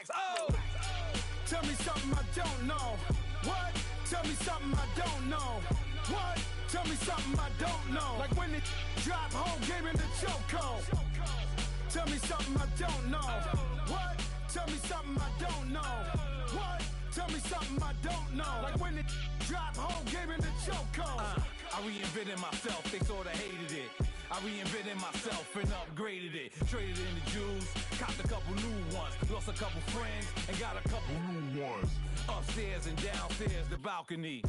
Oh! Tell me something I don't know. What? Tell me something I don't know. What? Tell me something I don't know. Like when it drop whole game in the chokehold. Tell me something I don't know. What? Tell me something I don't know. What? Tell me something I don't know. Like when it drop whole game in the chokehold. I reinvented myself, they sorta hated it. I reinvented myself and upgraded it. Traded in the Jews, copped a couple new ones. Lost a couple friends and got a couple new ones. Upstairs and downstairs, the balcony.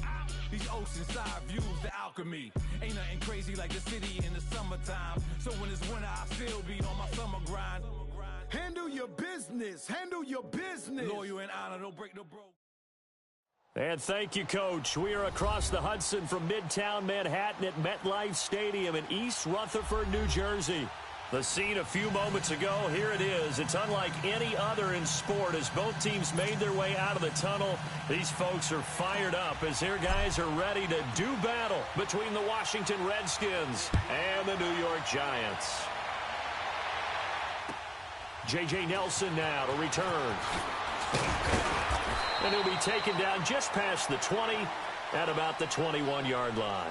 These oceanside views, the alchemy. Ain't nothing crazy like the city in the summertime. So when it's winter, I still be on my summer grind. Handle your business, handle your business. Loyal and honor, don't break no bro. And thank you, Coach. We are across the Hudson from Midtown Manhattan at MetLife Stadium in East Rutherford, New Jersey. The scene a few moments ago, here it is. It's unlike any other in sport as both teams made their way out of the tunnel. These folks are fired up as their guys are ready to do battle between the Washington Redskins and the New York Giants. J.J. Nelson now to return. And he'll be taken down just past the 20 at about the 21-yard line.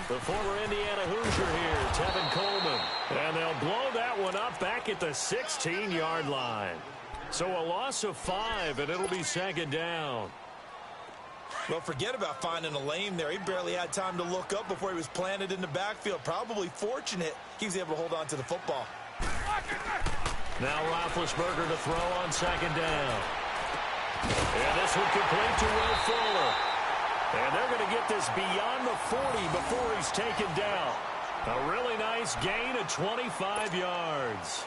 The former Indiana Hoosier here, Tevin Coleman. And they'll blow that one up back at the 16-yard line. So a loss of 5, and it'll be second down. Well, forget about finding a lane there. He barely had time to look up before he was planted in the backfield. Probably fortunate he was able to hold on to the football. Now Roethlisberger to throw on second down. And this one complete to Will Fuller. And they're going to get this beyond the 40 before he's taken down. A really nice gain of 25 yards.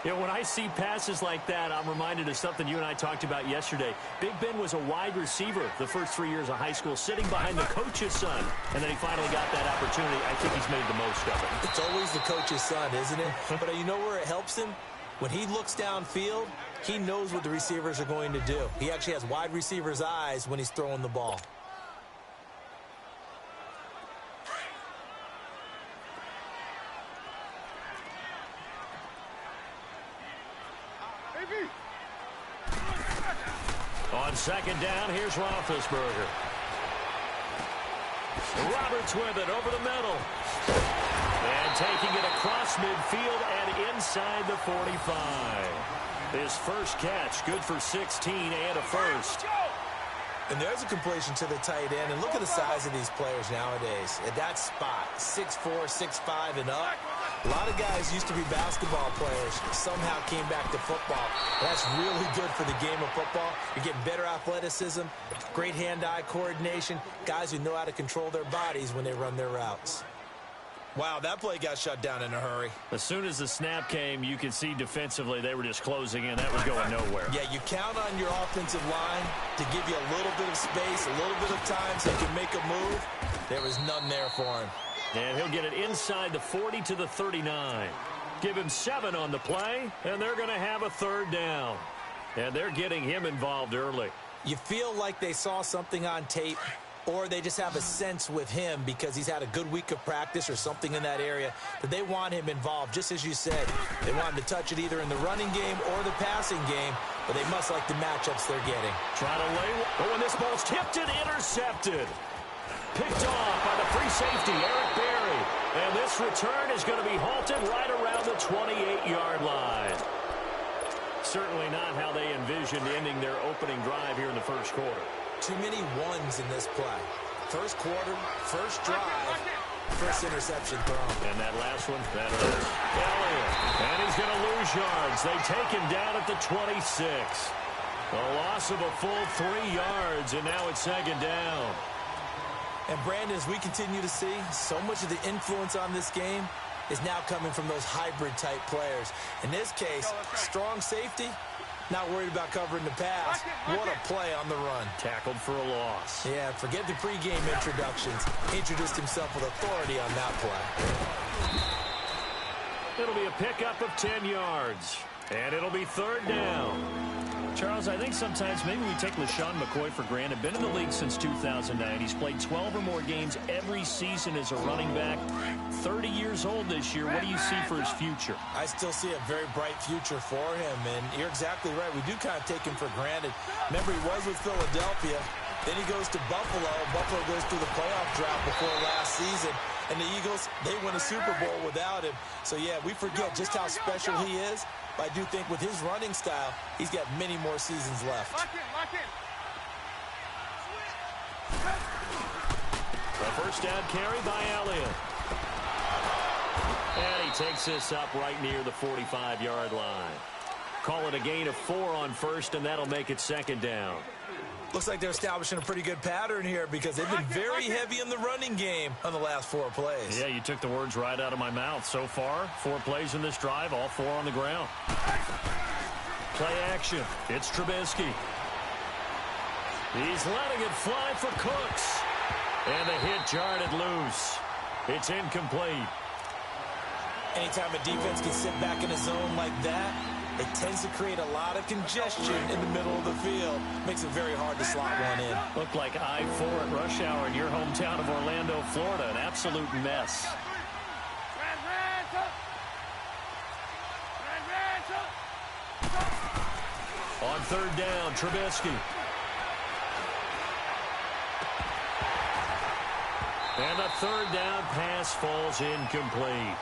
You know, when I see passes like that, I'm reminded of something you and I talked about yesterday. Big Ben was a wide receiver the first 3 years of high school, sitting behind the coach's son, and then he finally got that opportunity. I think he's made the most of it. It's always the coach's son, isn't it? But you know where it helps him? When he looks downfield, he knows what the receivers are going to do. He actually has wide receivers' eyes when he's throwing the ball. On second down, here's Roethlisberger. Roberts with it over the middle. And taking it across midfield and inside the 45. His first catch, good for 16 and a first. And there's a completion to the tight end. And look at the size of these players nowadays. At that spot, 6'4", 6'5", and up. A lot of guys used to be basketball players, somehow came back to football. That's really good for the game of football. You're getting better athleticism, great hand-eye coordination, guys who know how to control their bodies when they run their routes. Wow, that play got shut down in a hurry. As soon as the snap came, you could see defensively they were just closing in. That was going nowhere. Yeah, you count on your offensive line to give you a little bit of space, a little bit of time so you can make a move. There was none there for him. And he'll get it inside the 40 to the 39. Give him 7 on the play, and they're going to have a third down. And they're getting him involved early. You feel like they saw something on tape, or they just have a sense with him because he's had a good week of practice or something in that area that they want him involved, just as you said. They want him to touch it either in the running game or the passing game, but they must like the matchups they're getting. Trying to lay, but when this ball's tipped and intercepted. Picked off by the free safety, Eric Berry. And this return is going to be halted right around the 28-yard line. Certainly not how they envisioned ending their opening drive here in the first quarter. Too many ones in this play. First quarter, first drive, first interception thrown. And that last one, that hurt. Elliott. And he's going to lose yards. They take him down at the 26. A loss of a full 3 yards, and now it's second down. And, Brandon, as we continue to see, so much of the influence on this game is now coming from those hybrid-type players. In this case, strong safety, not worried about covering the pass. What a play on the run. Tackled for a loss. Yeah, forget the pregame introductions. Introduced himself with authority on that play. It'll be a pickup of 10 yards. And it'll be third down. Charles, I think sometimes maybe we take LaShawn McCoy for granted. Been in the league since 2009. He's played 12 or more games every season as a running back. 30 years old this year. What do you see for his future? I still see a very bright future for him, and you're exactly right. We do kind of take him for granted. Remember, he was with Philadelphia. Then he goes to Buffalo. Buffalo goes through the playoff drought before last season. And the Eagles, they win a Super Bowl without him. So, yeah, we forget just how special he is. But I do think with his running style, he's got many more seasons left. Lock in. The first down carry by Elliott. And he takes this up right near the 45-yard line. Call it a gain of 4 on first, and that'll make it second down. Looks like they're establishing a pretty good pattern here because they've been very heavy in the running game on the last 4 plays. Yeah, you took the words right out of my mouth. So far, 4 plays in this drive, all 4 on the ground. Play action. It's Trubisky. He's letting it fly for Cooks. And the hit jarred it loose. It's incomplete. Anytime a defense can sit back in a zone like that, it tends to create a lot of congestion in the middle of the field. Makes it very hard to slot one in. Looked like I-4 at rush hour in your hometown of Orlando, Florida. An absolute mess. On third down, Trubisky. And the third down pass falls incomplete.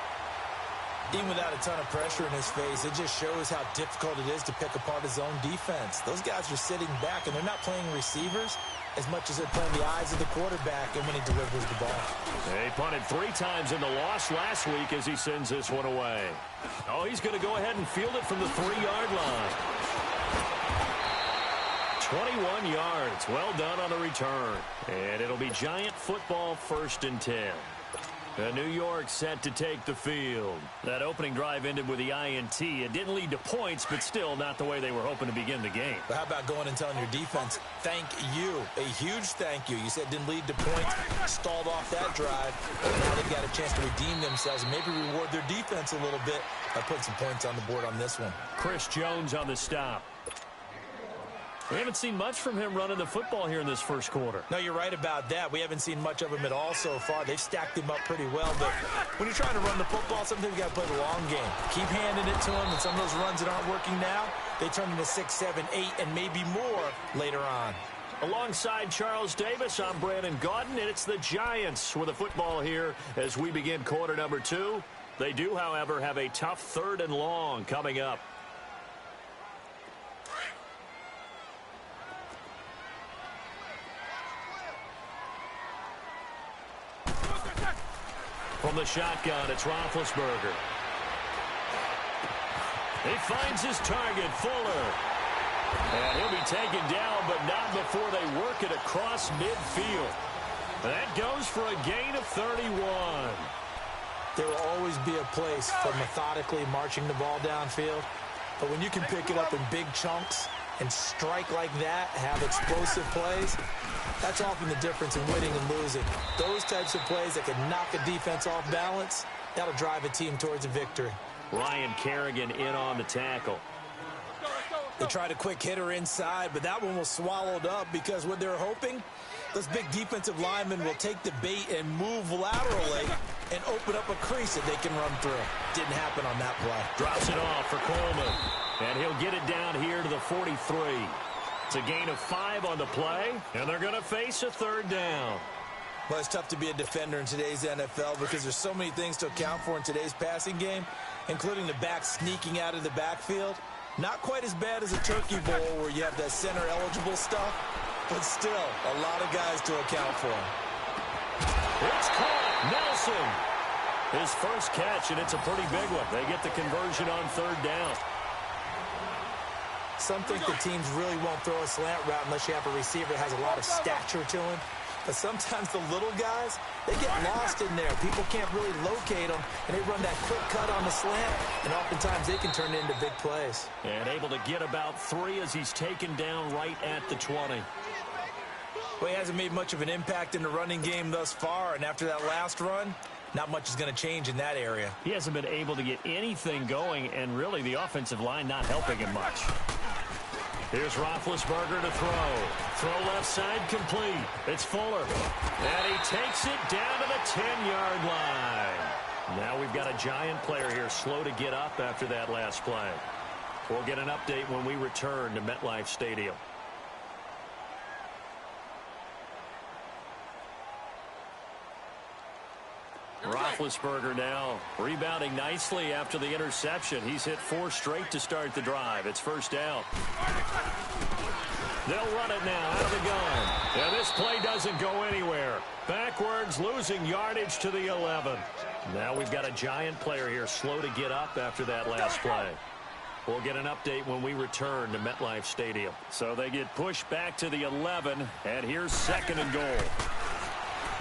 Even without a ton of pressure in his face, it just shows how difficult it is to pick apart his own defense. Those guys are sitting back, and they're not playing receivers as much as they're playing the eyes of the quarterback and when he delivers the ball. They punted 3 times in the loss last week as he sends this one away. Oh, he's going to go ahead and field it from the 3-yard line. 21 yards. Well done on the return. And it'll be Giant football, 1st and 10. New York set to take the field. That opening drive ended with the INT. It didn't lead to points, but still not the way they were hoping to begin the game. But how about going and telling your defense, thank you, a huge thank you. You said it didn't lead to points, stalled off that drive. Now they've got a chance to redeem themselves and maybe reward their defense a little bit by putting some points on the board on this one. Chris Jones on the stop. We haven't seen much from him running the football here in this first quarter. No, you're right about that. We haven't seen much of him at all so far. They've stacked him up pretty well. But when you're trying to run the football, sometimes you got to play the long game. Keep handing it to him, and some of those runs that aren't working now, they turn into 6, 7, 8, and maybe more later on. Alongside Charles Davis, I'm Brandon Gaudin, and it's the Giants with the football here as we begin quarter number 2. They do, however, have a tough 3rd and long coming up. From the shotgun, it's Roethlisberger. He finds his target, Fuller. And he'll be taken down, but not before they work it across midfield. That goes for a gain of 31. There will always be a place for methodically marching the ball downfield. But when you can pick it up in big chunks and strike like that, have explosive plays, that's often the difference in winning and losing. Those types of plays that can knock a defense off balance, that'll drive a team towards a victory. Ryan Kerrigan in on the tackle. They tried a quick hitter inside, but that one was swallowed up because what they're hoping, those big defensive linemen will take the bait and move laterally and open up a crease that they can run through. Didn't happen on that play. Drops it off for Coleman. And he'll get it down here to the 43. It's a gain of 5 on the play, and they're going to face a 3rd down. Well, it's tough to be a defender in today's NFL because there's so many things to account for in today's passing game, including the back sneaking out of the backfield. Not quite as bad as a turkey bowl where you have that center-eligible stuff, but still a lot of guys to account for. It's caught. Nelson. His first catch, and it's a pretty big one. They get the conversion on 3rd down. Some think the teams really won't throw a slant route unless you have a receiver that has a lot of stature to him. But sometimes the little guys, they get lost in there. People can't really locate them, and they run that quick cut on the slant, and oftentimes they can turn it into big plays. And able to get about 3 as he's taken down right at the 20. Well, he hasn't made much of an impact in the running game thus far, and after that last run, not much is going to change in that area. He hasn't been able to get anything going, and really the offensive line not helping him much. Here's Roethlisberger to throw. Throw left side complete. It's Fuller. And he takes it down to the 10-yard line. Now we've got a giant player here slow to get up after that last play. We'll get an update when we return to MetLife Stadium. Roethlisberger now rebounding nicely after the interception. He's hit 4 straight to start the drive. It's first down. They'll run it now out of the gun. And this play doesn't go anywhere. Backwards, losing yardage to the 11. Now we've got a giant player here slow to get up after that last play. We'll get an update when we return to MetLife Stadium. So they get pushed back to the 11, and here's 2nd and goal.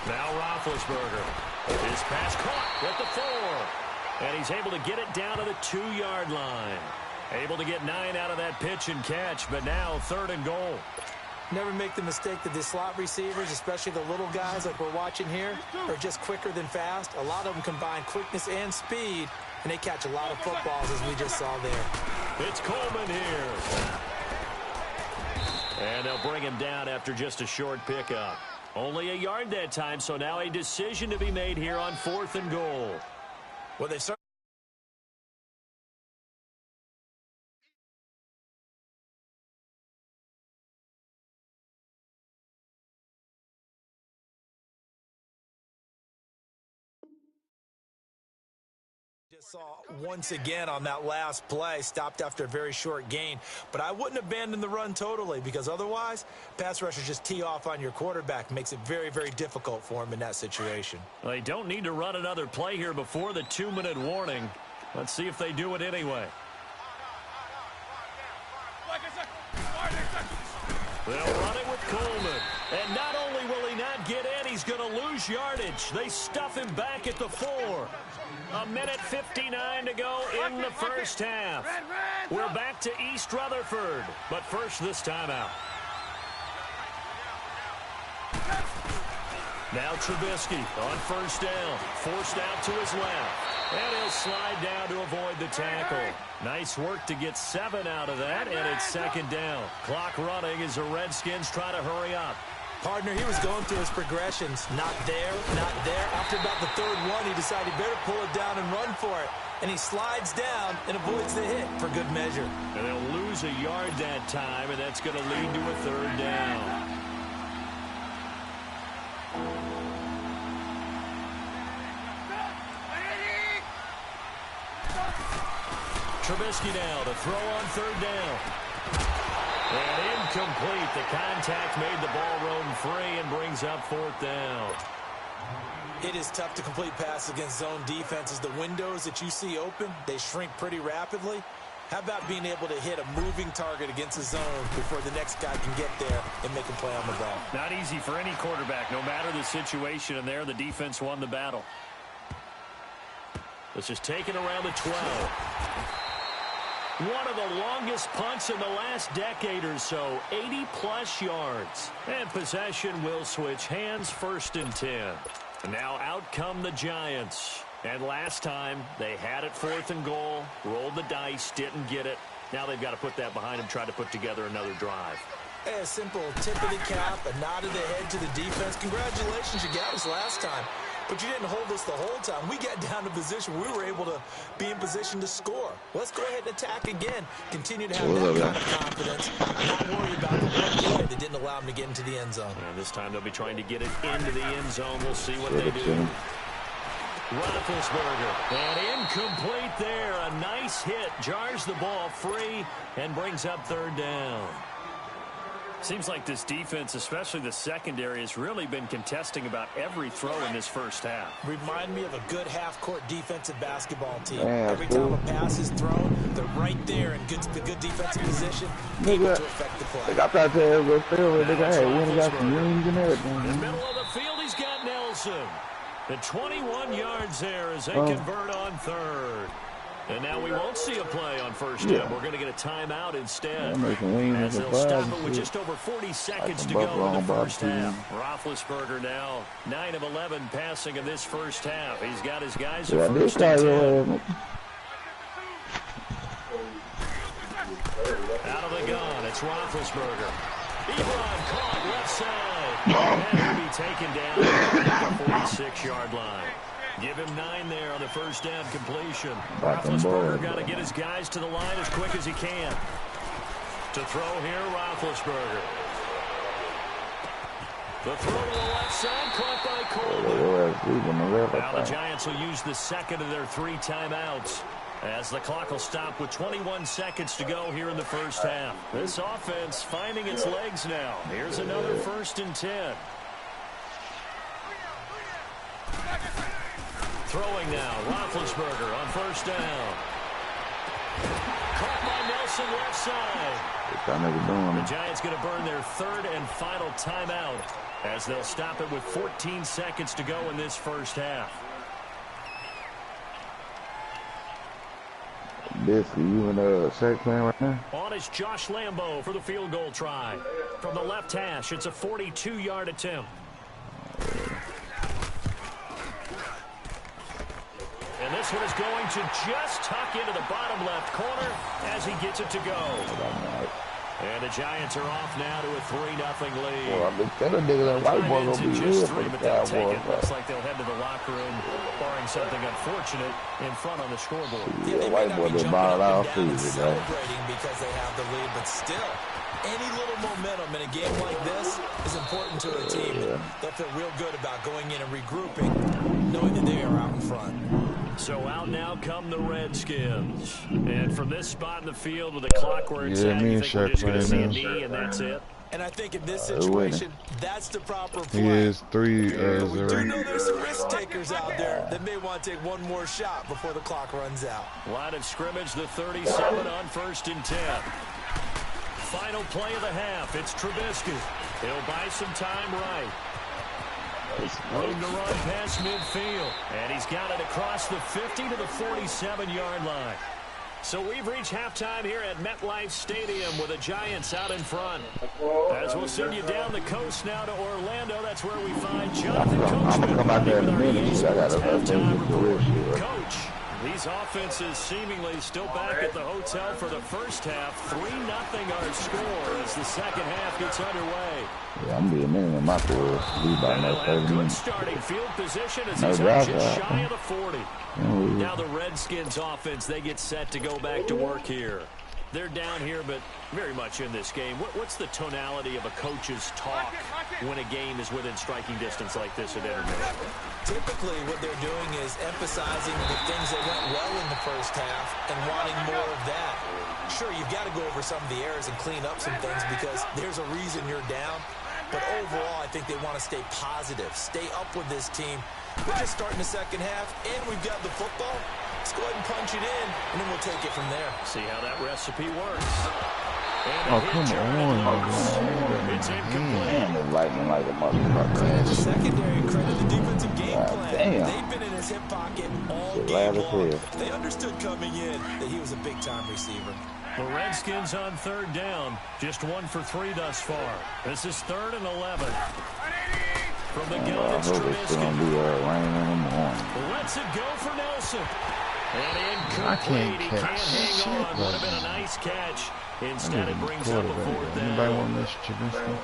Now Roethlisberger. His pass caught at the 4. And he's able to get it down to the 2-yard line. Able to get 9 out of that pitch and catch, but now 3rd and goal. Never make the mistake that the slot receivers, especially the little guys like we're watching here, are just quicker than fast. A lot of them combine quickness and speed, and they catch a lot of footballs, as we just saw there. It's Coleman here. And they'll bring him down after just a short pickup. Only a yard that time, so now a decision to be made here on 4th and goal. Well, they certainly saw once again on that last play, stopped after a very short gain. But I wouldn't abandon the run totally, because otherwise, pass rushers just tee off on your quarterback. Makes it very, very difficult for him in that situation. They don't need to run another play here before the 2-minute warning. Let's see if they do it anyway. They'll run it with Coleman. And not only will he not get in, he's going to lose yardage. They stuff him back at the 4. 1:59 to go in the first half. We're back to East Rutherford, but first this timeout. Now Trubisky on first down, forced out to his left, and he'll slide down to avoid the tackle. Nice work to get 7 out of that, and it's 2nd down. Clock running as the Redskins try to hurry up. Partner, he was going through his progressions. Not there, not there. After about the 3rd one, he decided he better pull it down and run for it. And he slides down and avoids the hit for good measure. And they'll lose a yard that time, and that's going to lead to a 3rd down. Trubisky now to throw on 3rd down. And incomplete. The contact made the ball roam free and brings up 4th down. It is tough to complete passes against zone defenses. The windows that you see open, they shrink pretty rapidly. How about being able to hit a moving target against a zone before the next guy can get there and make a play on the ball? Not easy for any quarterback, no matter the situation, and there the defense won the battle. This is taken around the 12. One of the longest punts in the last decade or so, 80-plus yards. And possession will switch hands, 1st and 10. Now out come the Giants. And last time, they had it 4th and goal, rolled the dice, didn't get it. Now they've got to put that behind them, try to put together another drive. A simple tip of the cap, a nod of the head to the defense. Congratulations, you got us last time. But you didn't hold us the whole time. We got down to position. We were able to be in position to score. Let's go ahead and attack again. Continue to have that kind of confidence. Not worry about the one play that didn't allow them to get into the end zone. And this time they'll be trying to get it into the end zone. We'll see what they do. Roethlisberger. And incomplete there. A nice hit. Jars the ball free and brings up 3rd down. Seems like this defense, especially the secondary, has really been contesting about every throw in this first half. Remind me of a good half-court defensive basketball team. Every time a pass is thrown, they're right there in the good defensive position, able to affect the play. They got that there, in the middle of the field, he's got Nelson. The 21 yards there as they convert on 3rd. And now we won't see a play on 1st down. We're going to get a timeout instead. As they'll stop it with just over 40 seconds to go in the first half. Roethlisberger now 9 of 11 passing in this first half. He's got his guys at 1st and 10. Out of the flag on. It's Roethlisberger. Ebron caught left side. And he'll be taken down at the 46-yard line. Give him 9 there on the first down completion. Roethlisberger got to get his guys to the line as quick as he can. To throw here, Roethlisberger. The throw to the left side, caught by Coleman. Now the Giants will use the second of their 3 timeouts, as the clock will stop with 21 seconds to go here in the first half. This offense finding its legs now. Here's another 1st and 10. Throwing now, Roethlisberger on first down. Caught by Nelson left side. The Giants going to burn their 3rd and final timeout, as they'll stop it with 14 seconds to go in this first half. Biscuit, you in a sack playing right now? On is Josh Lambo for the field goal try. From the left hash, it's a 42-yard attempt. And this one is going to just tuck into the bottom left corner as he gets it to go. And the Giants are off now to a 3-0 lead. Well, I've been telling niggas that white boys gonna be here for the Cowboys. Looks like they'll head to the locker room, barring something unfortunate, in front on the scoreboard. Yeah, white boys will ball out season, celebrating because they have the lead, but still, any little momentum in a game like this is important to a team. They'll feel real good about going in and regrouping, knowing that they are out in front. So out now come the Redskins. And from this spot in the field with the clock where it's at, you think we're just going to see a knee and that's it? And I think in this situation, that's the proper play. He is 3-0. We do know there's some risk takers out there that may want to take one more shot before the clock runs out. Line of scrimmage, the 37 on 1st and 10. Final play of the half. It's Trubisky. He'll buy some time right. Room to run past midfield. And he's got it across the 50 to the 47-yard line. So we've reached halftime here at MetLife Stadium with the Giants out in front. As we'll send you down the coast now to Orlando, that's where we find Jonathan Coachman. Come out there in a minute. I got a Coach, these offenses seemingly still back at the hotel for the first half. 3-0 our score as the second half gets underway. Yeah, I'm being in with my career. Good starting field position as he's just shy of the 40. Now the Redskins offense, they get set to go back to work here. They're down here, but very much in this game. What's the tonality of a coach's talk when a game is within striking distance like this at intermission? Typically, what they're doing is emphasizing the things that went well in the first half and wanting more of that. Sure, you've got to go over some of the errors and clean up some things because there's a reason you're down. But overall, I think they want to stay positive, stay up with this team. We're just starting the second half, and we've got the football. Let's go ahead and punch it in, and then we'll take it from there. See how that recipe works. Oh, come on. It's incomplete. Man, they're lightning like a motherfucker. Credit the secondary, credit the defensive game plan. Damn. They've been in his hip pocket all game long. They understood coming in that he was a big-time receiver. The Redskins on 3rd down. Just 1 for 3 thus far. This is 3rd and 11. From the gun, it's Trubisky. Lets it go for Nelson. And incomplete. He can't hang on. Would have been a nice catch. Instead, it brings up a 4th down. Anybody want this Trubisky?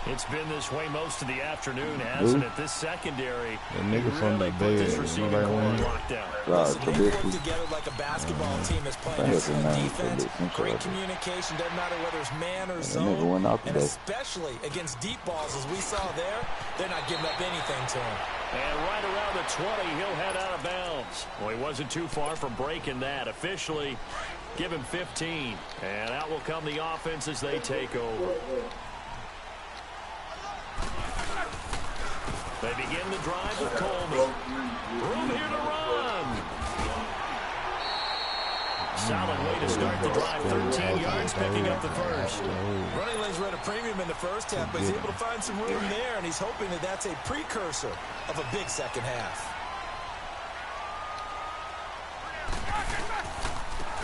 It's been this way most of the afternoon, hasn't it? This secondary nigga from the put this bed. receiving core on lockdown. Listen, they work together like a basketball team that's playing excellent defense. Great communication, doesn't matter whether it's man or zone. And especially against deep balls, as we saw there, they're not giving up anything to him. And right around the 20, he'll head out of bounds. Well, he wasn't too far from breaking that. Officially, give him 15. And out will come the offense as they take over. They begin the drive with Coleman. Room here to run. Solid way to start the drive. 13 yards, picking up the first. Running lanes were at a premium in the first half, but he's able to find some room there, and he's hoping that that's a precursor of a big second half.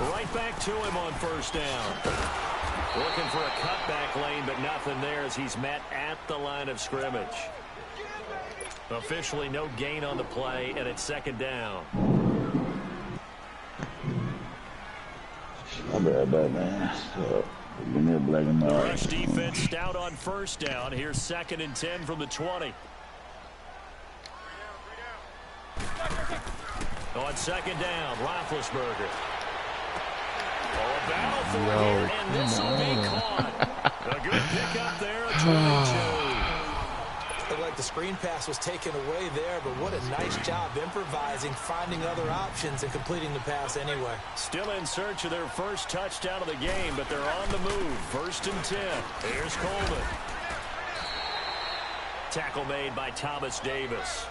Right back to him on 1st down. Looking for a cutback lane, but nothing there as he's met at the line of scrimmage. Officially no gain on the play, and it's 2nd down. I'll be right back, man. Give me a black and The white. rush defense stout on first down. Here's 2nd and 10 from the 20. On 2nd down, Roethlisberger. Oh, a battle for it here, and this will be caught. A good pickup there, a 22. Looked like the screen pass was taken away there, but what a nice job improvising, finding other options, and completing the pass anyway. Still in search of their first touchdown of the game, but they're on the move. 1st and 10. Here's Coleman. Tackle made by Thomas Davis.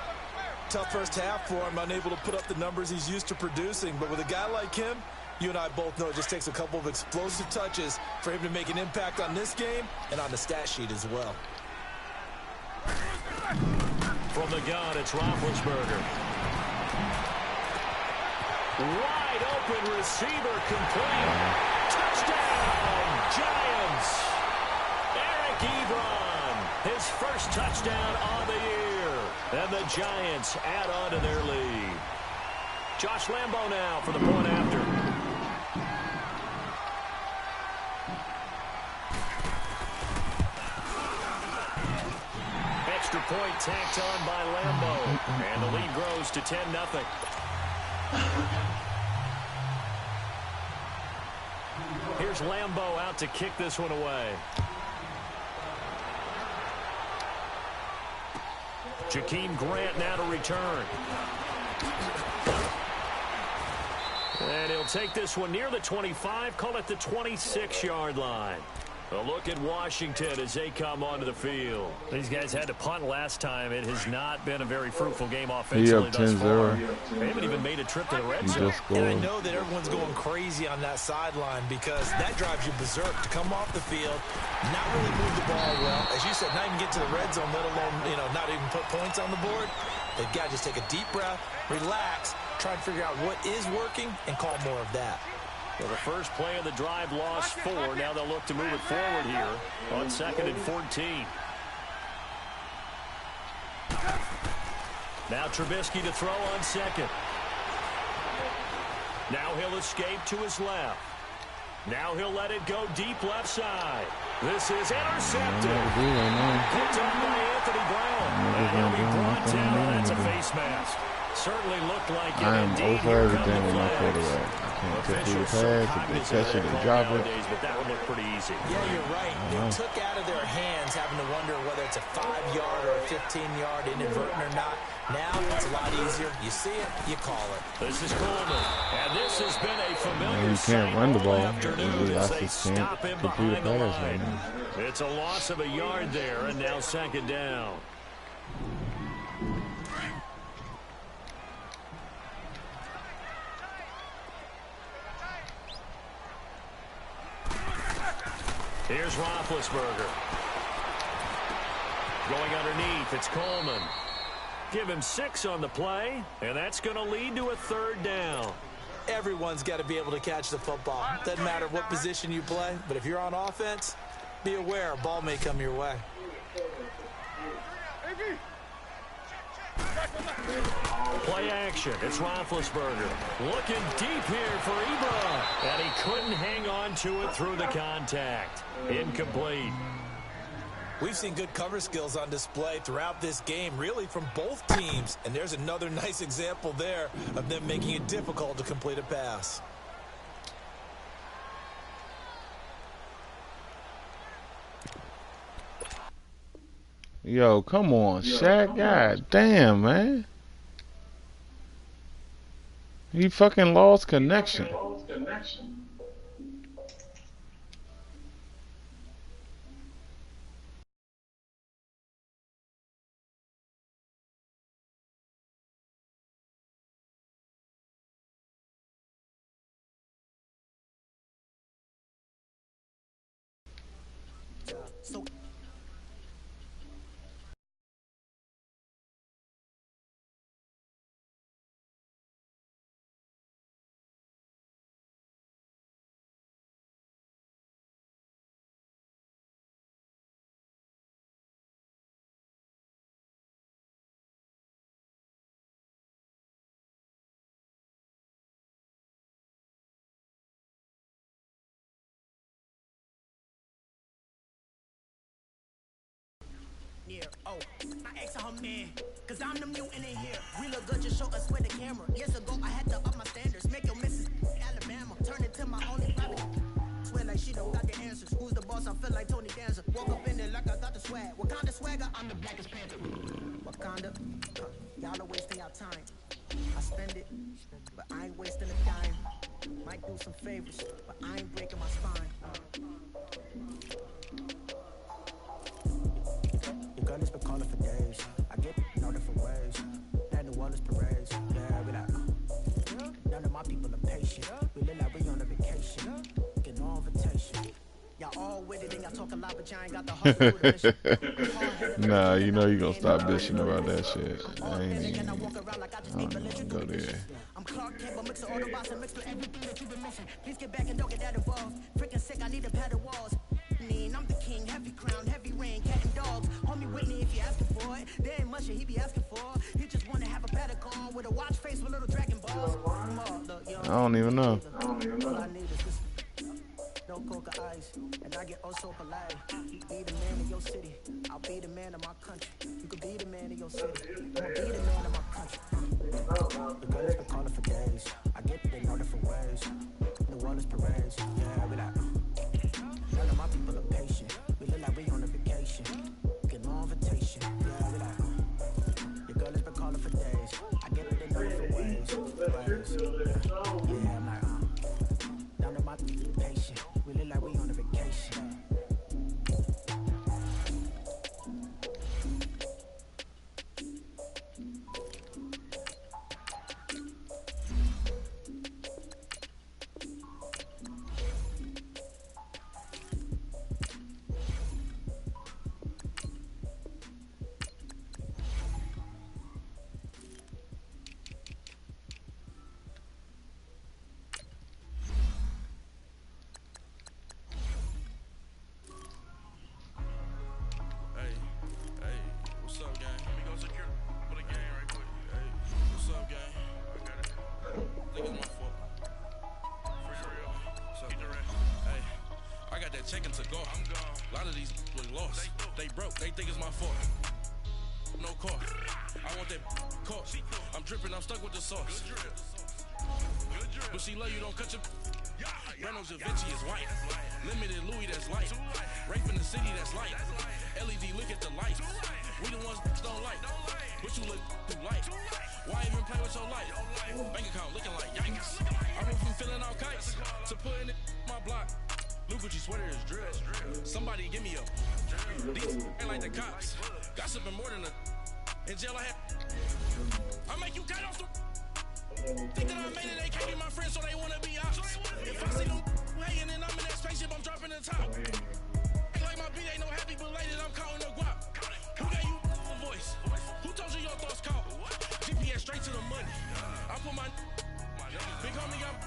Tough first half for him, unable to put up the numbers he's used to producing. But with a guy like him, you and I both know it just takes a couple of explosive touches for him to make an impact on this game and on the stat sheet as well. From the gun, it's Roethlisberger. Wide open receiver complete. Touchdown, Giants. Eric Ebron, his first touchdown on the year. And the Giants add on to their lead. Josh Lambo now for the point after. Extra point tacked on by Lambo. And the lead grows to 10-0. Here's Lambo out to kick this one away. Jakeem Grant now to return. And he'll take this one near the 25, call it the 26-yard line. A look at Washington as they come onto the field. These guys had to punt last time. It has not been a very fruitful game offensively thus far. They haven't even made a trip to the red zone. And I know that everyone's going crazy on that sideline because that drives you berserk to come off the field, not really move the ball well. As you said, not even get to the red zone, let alone, not even put points on the board. They've got to just take a deep breath, relax, try and figure out what is working, and call more of that. Well, the first play of the drive lost 4. Now they'll look to move it forward here on 2nd and 14. Now Trubisky to throw on 2nd. Now he'll escape to his left. Now he'll let it go deep left side. This is intercepted. Picked up by Anthony Brown. And he'll be brought down. That's a face mask. Certainly looked like it. I am over everything with my quarterback. I can't take the pass, catch it, and drop it. But that would look pretty easy. Yeah, you're right. They took out of their hands having to wonder whether it's a 5-yard or a 15-yard inadvertent or not. Now it's a lot easier. You see it, you call it. This is Coleman. And this has been a familiar You can't run the ball. As they stop him behind the pass line. right It's a loss of a yard there, and now 2nd down. Here's Roethlisberger. Going underneath, it's Coleman. Give him 6 on the play, and that's going to lead to a 3rd down. Everyone's got to be able to catch the football. Doesn't matter what position you play, but if you're on offense, be aware a ball may come your way. Play action. It's Roethlisberger. Looking deep here for Ebron. And he couldn't hang on to it through the contact. Incomplete. We've seen good cover skills on display throughout this game, really from both teams. And there's another nice example there of them making it difficult to complete a pass. Yo, come on, Shaq. God damn, man. He fucking lost connection. near. Oh, I asked her man, cause I'm the mutant in here. We look good, just show us with the camera. Years ago, I had to up my standards. Make your missus Alabama. Turn it to my only private. Swear like she don't got the answers. Who's the boss? I feel like Tony Danza. Woke up in it like I got the swag. What kind of swagger? I'm the blackest panther. Wakanda, y'all are wasting your time. I spend it, but I ain't wasting a dime. Might do some favors, but I ain't breaking my spine. Your girl has been calling for days. I get no different ways. That New Orleans parades. Yeah, we like. None of my people are patient. We look like we on a vacation. Get no invitation. Y'all all with it and y'all talk a lot, but y'all ain't got the heart to do the mission. Nah, you know you gonna stop bitching about that shit. I ain't even. I don't even go there. I'm Clark Kent, but mix all the boss and mix with everything that you've been missing. Please get back and don't get that involved. Freaking sick, I need to pad the walls. I'm the king, heavy crown, heavy rain, cat and dogs. Homie Whitney, if you asking for it, there ain't much that he be asking for. He just wanna have a paddock on with a watch face with little dragon balls. I don't even know. All I need is this. No coca ice, and I get oh so polite. You be the man of your city, I'll be the man of my country. You could be the man of your city, I'll be the man of my country. The girl has been calling for days. I get they know different ways. New Orleans parades, yeah, we like. None of my people are patient. We look like we on a vacation. Get no invitation, yeah, we like. Your girl has been calling for days. I get they know different ways. Yeah, I'm like, none of my people are patient. We look like we on a vacation. Checking to go. I'm gone. A lot of these was lost. They broke. They think it's my fault. No car. I want that caught. I'm dripping. I'm stuck with the sauce. But she love you. Don't cut your. Reynolds Da Vinci is white. Limited Louis that's light. Rape in the city that's light. LED look at the light. We the ones don't like. But you look too light. Why even play with your light? Bank account looking like yikes. I went from feeling all kites to putting it in my block. Blue Gucci sweater is drip. Somebody give me a. These ain't like the cops. Gossiping more than a. In jail I had. I make you cut off the. Think that I made it, they can't be my friends, so they wanna be ops. If I see them hating and I'm in that spaceship, I'm dropping the top. Ain't like my beat ain't no happy belated, I'm counting the guap. Who gave you a voice? Who told you your thoughts count? GPS straight to the money. I put my. Big homie got.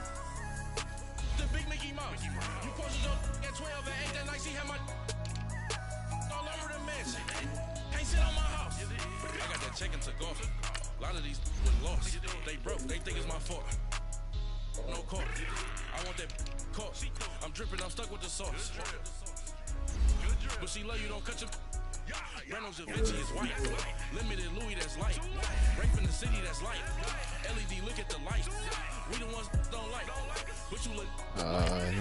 The big Mickey Mouse. You posted your at 12 and 8 that night, she had my all over the mansion. Can't sit on my house. I got that checking to go. A lot of these was lost. They broke, they think it's my fault. No car. I want that caught. I'm dripping, I'm stuck with the sauce. But she love you, don't cut your. Reynolds Da Vinci is white. Limited Louis that's light. Rape in the city that's light. LED look at the light. We the ones don't like. But you look. He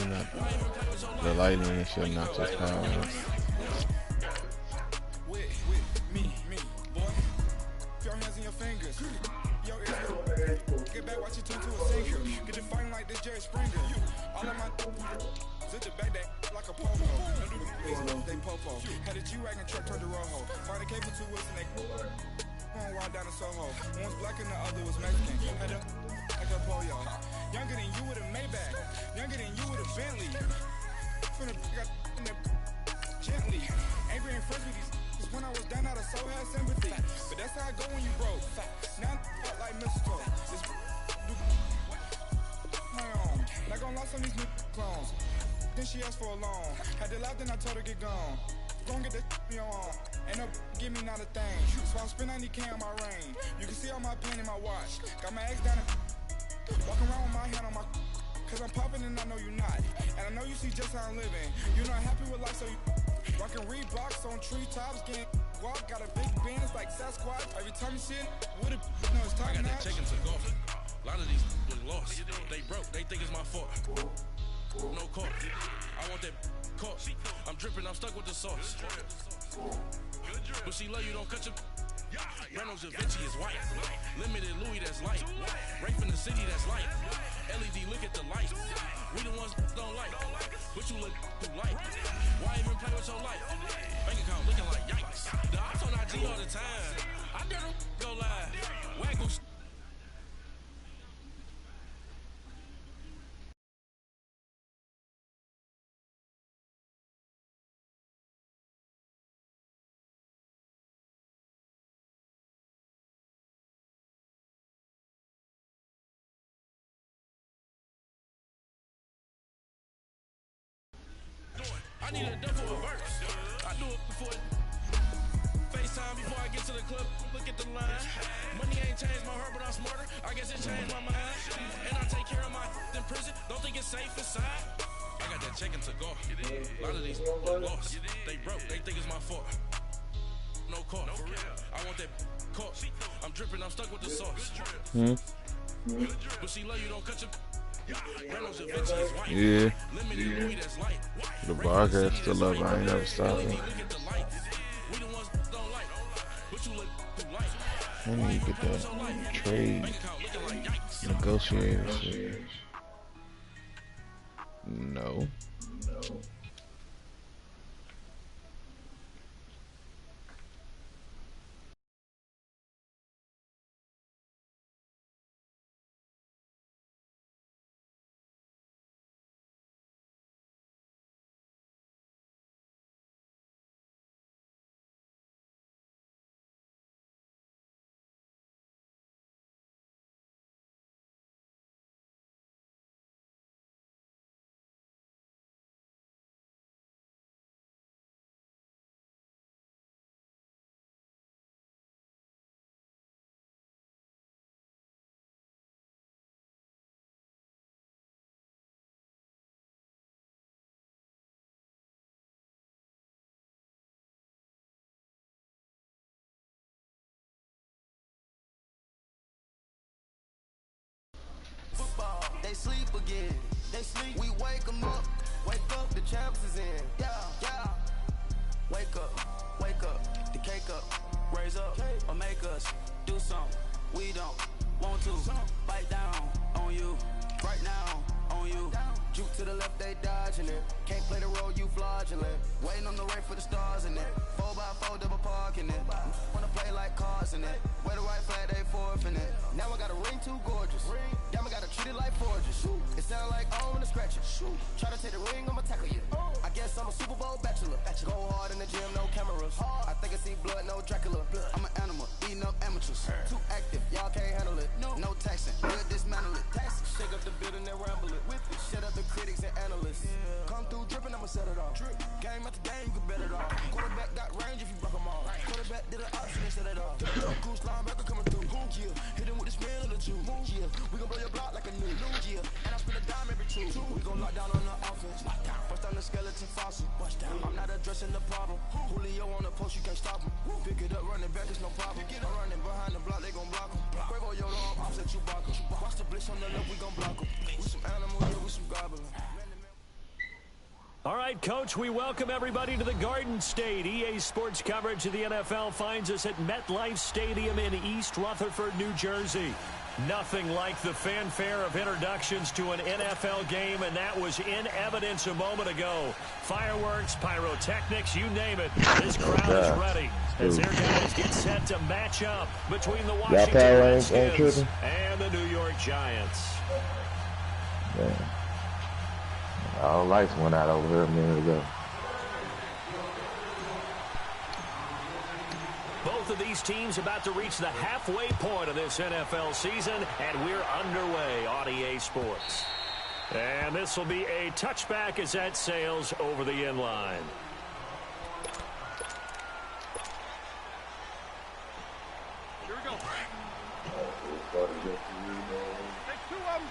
not. The lighting and shit not just power. With me, boy. Your hands in your fingers. Yo, get back, watch it turn to a sinker. Get it fighting like this Jerry Springer. All of my zip the back that like a popo. No do they popo. Had a G-Wagon truck turned to Rojo. Find a cable 2 wheels and they going wild down in Soho. One was black and the other was Mexican. Had a like a polio. Younger than you with a Maybach. Younger than you with a Bentley. From the got in the gently. Angry and friends with these. Cause when I was down out of so had sympathy. But that's how I go when you broke. Now I'm fuck like mistletoe. This my own. Not gonna lost on these new clones. Then she asked for a loan. Had to laugh, then I told her get gone. Gon' get that me on. Ain't no give me not a thing. So I spend 90K on my ring. You can see all my pen in my watch. Got my ex down and walking around with my hand on my. Cause I'm popping and I know you not. And I know you see just how I'm living. You're not happy with life, so you rockin' Reeboks on treetops, getting Walk got a big bands like Sasquatch. Every time you see it, what it, no, it's top I got that notch. check into golf. A lot of these look lost. They broke. They think it's my fault. No court. I want that court. I'm dripping. I'm stuck with the sauce. But she love you. Don't cut your. Reynolds Da Vinci is white. Limited Louis that's light. Rape in the city that's light. LED look at the light. We the ones don't like. But you look too light. Why even play with your life? Bank account looking like yikes. The ops on IG all the time. I dare them go live. Waggle. I need a double reverse. I do it before FaceTime before I get to the club. Look at the line. Money ain't changed my heart, but I'm smarter. I guess it changed my mind. And I take care of my in prison. Don't think it's safe inside. I got that check into golf. A lot of these look lost. They broke. They think it's my fault. No court. I want that court. I'm dripping. I'm stuck with the sauce. But she love you. Don't cut your. Yeah. The podcast still love. I ain't never stopping. I need to get that trade negotiator shit. No. They sleep again. They sleep. We wake them up. Wake up. The champs is in. Yeah, yeah. Wake up. Wake up. The cake up. Raise up. Or make us do something. We don't want to. Bite down on you. Right now on you. Juke to the left, they dodging it. Can't play the role, you fraudulent. Waiting on the race for the stars in it. 4x4 double parking it. Wanna play like cars in it. Wear the white flag, they forfeiting it. Now I got a ring too gorgeous. Yama gotta treat it like forges. It sound like I wanna scratch it. Try to take the ring, I'ma tackle you. I guess I'm a Super Bowl bachelor. Go hard in the gym, no cameras. I think I see blood, no Dracula. I'm an animal, eating up amateurs. Too active, y'all can't handle it. No taxing, we'll dismantle it. Shake up the building and ramble it. Whip it, shut up the critics and analysts. Come through dripping, I'ma set it off. Game after game, you can bet it off. Quarterback got range if you broke them all. Quarterback did an option and set it off. Goose linebacker coming through. Yeah, hit him with the spin of the two. Yeah, we gon' blow your block like a new. Yeah, and I spin a dime every two. We gon' lock down on the offense. Bust down the skeleton fossil. I'm not addressing the problem. Julio on the post, you can't stop him. Pick it up, running back, it's no problem. I'm running behind the block, they gon' block him. Quavo your arm, offset Chewbacca. Watch the blitz on the left, we gon' block him. We some animal, yeah, we some goblin. All right, Coach, we welcome everybody to the Garden State. EA Sports coverage of the NFL finds us at MetLife Stadium in East Rutherford, New Jersey. Nothing like the fanfare of introductions to an NFL game, and that was in evidence a moment ago. Fireworks, pyrotechnics, you name it. This crowd is ready as their guys get set to match up between the Washington Redskins and the New York Giants. Yeah. All lights went out over here a minute ago. Both of these teams about to reach the halfway point of this NFL season, and we're underway on EA Sports. And this will be a touchback as that sails over the end line. Here we go. Take two of them.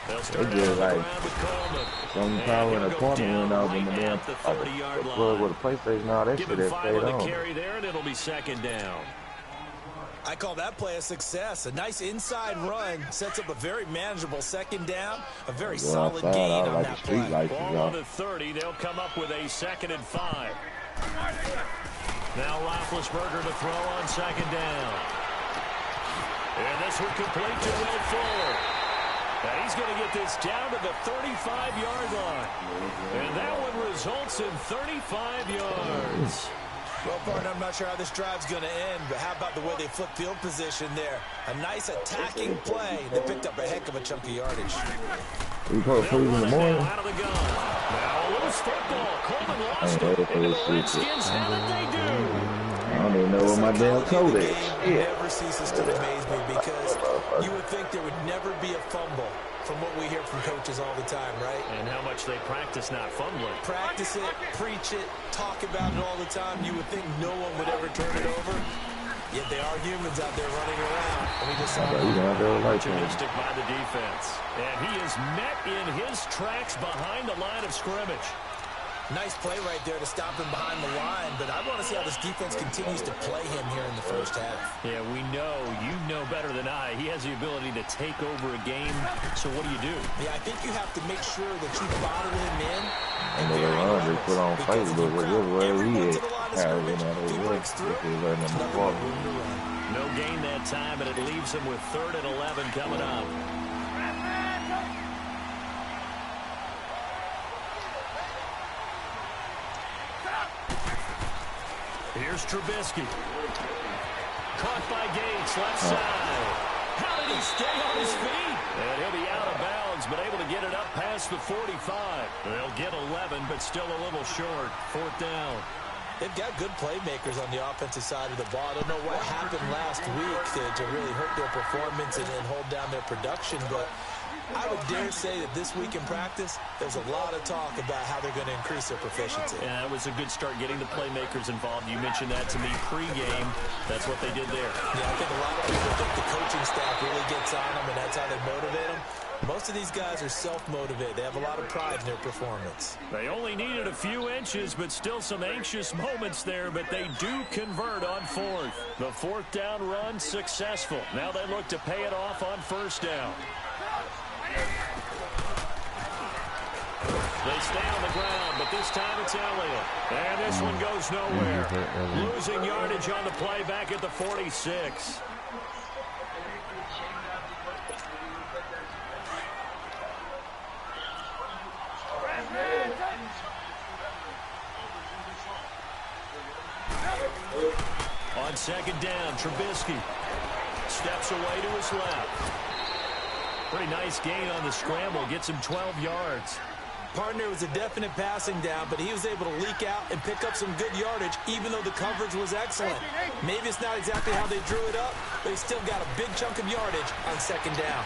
They'll start They out just on the like ground with Coleman. some power in the corner went out in the damn at the 30-yard line. plug with a PlayStation, all that Give shit him that 5 stayed on the on. carry there, and it'll be second down. I call that play a success. A nice inside run sets up a very manageable second down. A very solid outside, gain I on like that the street play. lights Ball off. on the 30. They'll come up with a 2nd and 5. Now Roethlisberger to throw on 2nd down. And this one complete to Will Fuller. And he's going to get this down to the 35-yard line. And that one results in 35 yards. Well, partner, I'm not sure how this drive's going to end, but how about the way they flip field position there? A nice attacking play. They picked up a heck of a chunk of yardage. We call it freezing in the morning. Out of the gun. Now a loose football. Coleman lost it. And the Redskins have it. They do. I don't even know what my damn code is. It never ceases to amaze me because you would think there would never be a fumble from what we hear from coaches all the time, right? And how much they practice not fumbling. Practice it, preach it, talk about it all the time. You would think no one would ever turn it over. Yet they are humans out there running around. And we just saw opportunistic by the defense. And he is met in his tracks behind the line of scrimmage. Nice play right there to stop him behind the line, but I want to see how this defense continues to play him here in the first half. Yeah, we know, you know better than I, he has the ability to take over a game, so what do you do? Yeah, I think you have to make sure that you bottle him in. And they run, they put on Facebook with where he is. No gain that time, and it leaves him with 3rd and 11 coming up. Here's Trubisky. Caught by Gates, left side. How did he stay on his feet? And he'll be out of bounds, but able to get it up past the 45. They'll get 11, but still a little short. 4th down. They've got good playmakers on the offensive side of the ball. I don't know what happened last week to really hurt their performance and hold down their production, but I would dare say that this week in practice, there's a lot of talk about how they're going to increase their proficiency. Yeah, that was a good start getting the playmakers involved. You mentioned that to me pregame. That's what they did there. Yeah, I think a lot of people think the coaching staff really gets on them, and that's how they motivate them. Most of these guys are self-motivated. They have a lot of pride in their performance. They only needed a few inches, but still some anxious moments there, but they do convert on 4th. The 4th down run successful. Now they look to pay it off on 1st down. They stay on the ground, but this time it's Elliott. And this one goes nowhere. Losing yardage on the play back at the 46. On 2nd down, Trubisky steps away to his left. Pretty nice gain on the scramble. Gets him 12 yards. Partner was a definite passing down, but he was able to leak out and pick up some good yardage, even though the coverage was excellent. Maybe it's not exactly how they drew it up, but he still got a big chunk of yardage on 2nd down.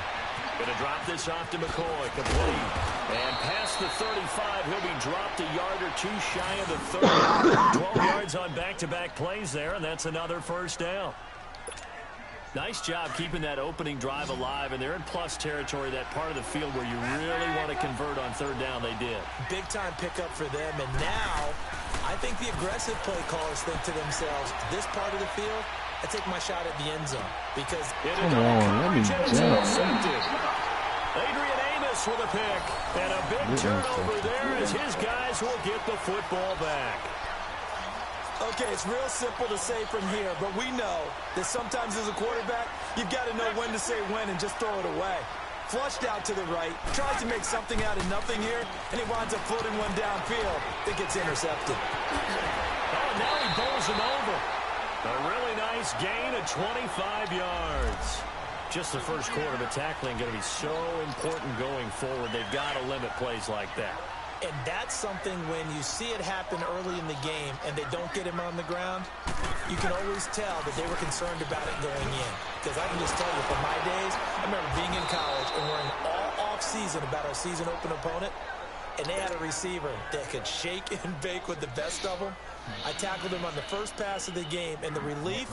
Going to drop this off to McCoy. Complete. And past the 35, he'll be dropped a yard or two shy of the 30. 12 yards on back-to-back plays there, and that's another 1st down. Nice job keeping that opening drive alive, and they're in plus territory, that part of the field where you really want to convert on 3rd down. They did. Big-time pickup for them, and now I think the aggressive play callers think to themselves, this part of the field, I take my shot at the end zone, because come on, let me jump. Adrian Amos with a pick, and a big turnover there as his guys will get the football back. Okay, it's real simple to say from here, but we know that sometimes as a quarterback, you've got to know when to say when and just throw it away. Flushed out to the right, tries to make something out of nothing here, and he winds up floating one downfield that gets intercepted. Oh, and now he bowls him over. A really nice gain of 25 yards. Just the first quarter, but tackling going to be so important going forward. They've got to limit plays like that. And that's something when you see it happen early in the game and they don't get him on the ground, you can always tell that they were concerned about it going in. Because I can just tell you, from my days, I remember being in college and worrying all off-season about our season-open opponent. and they had a receiver that could shake and bake with the best of them. I tackled him on the first pass of the game, and the relief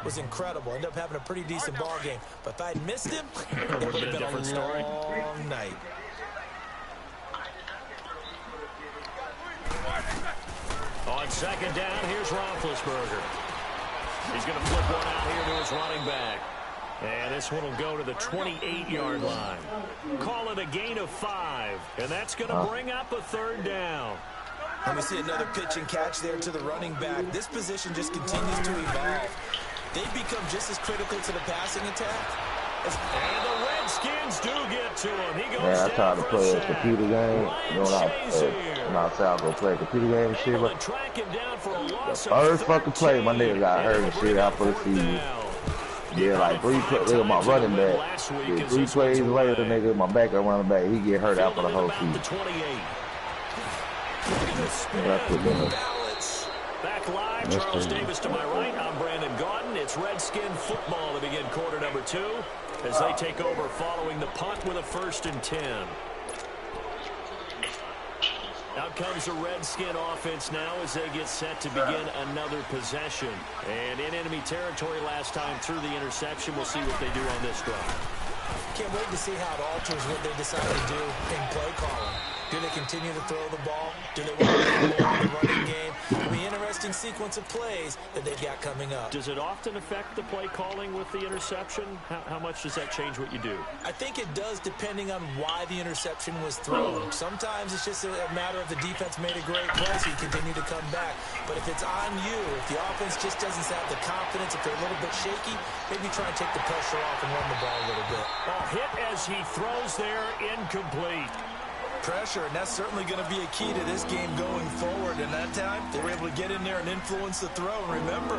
was incredible. Ended up having a pretty decent ball game. But if I'd missed him, it would have been a long night. On second down, here's Roethlisberger. He's going to flip one out here to his running back. And this one will go to the 28-yard line. Call it a gain of 5. And that's going to bring up a third down. And we see another pitch and catch there to the running back. This position just continues to evolve. They become just as critical to the passing attack. And the Redskins do get to him. He goes I down tried to for play a sack. computer game. You know, when I was out, go play a computer game and shit. But Track him down for a loss the first fucking play, my nigga got hurt and shit out for the season. Yeah, like 3 plays, my running back. Yeah, 3 plays later, nigga, my backup running back, he get hurt out for the whole season. Back live, Charles Davis to my right. I'm Brandon Gaudin. It's Redskin football to begin quarter number 2 as they take over following the punt with a 1st and 10. Out comes the Redskin offense now as they get set to begin another possession. And in enemy territory last time through the interception. We'll see what they do on this drive. Can't wait to see how it alters what they decide to do in play calling. Do they continue to throw the ball? Do they want to get more in the running game? It'll be an interesting sequence of plays that they've got coming up. Does it often affect the play calling with the interception? How much does that change what you do? I think it does depending on why the interception was thrown. Sometimes it's just a matter of the defense made a great play, so you continue to come back. But if it's on you, if the offense just doesn't have the confidence, if they're a little bit shaky, maybe try and take the pressure off and run the ball a little bit. Ball hit as he throws there, incomplete. Pressure, and that's certainly going to be a key to this game going forward. And that time, they were able to get in there and influence the throw. And remember,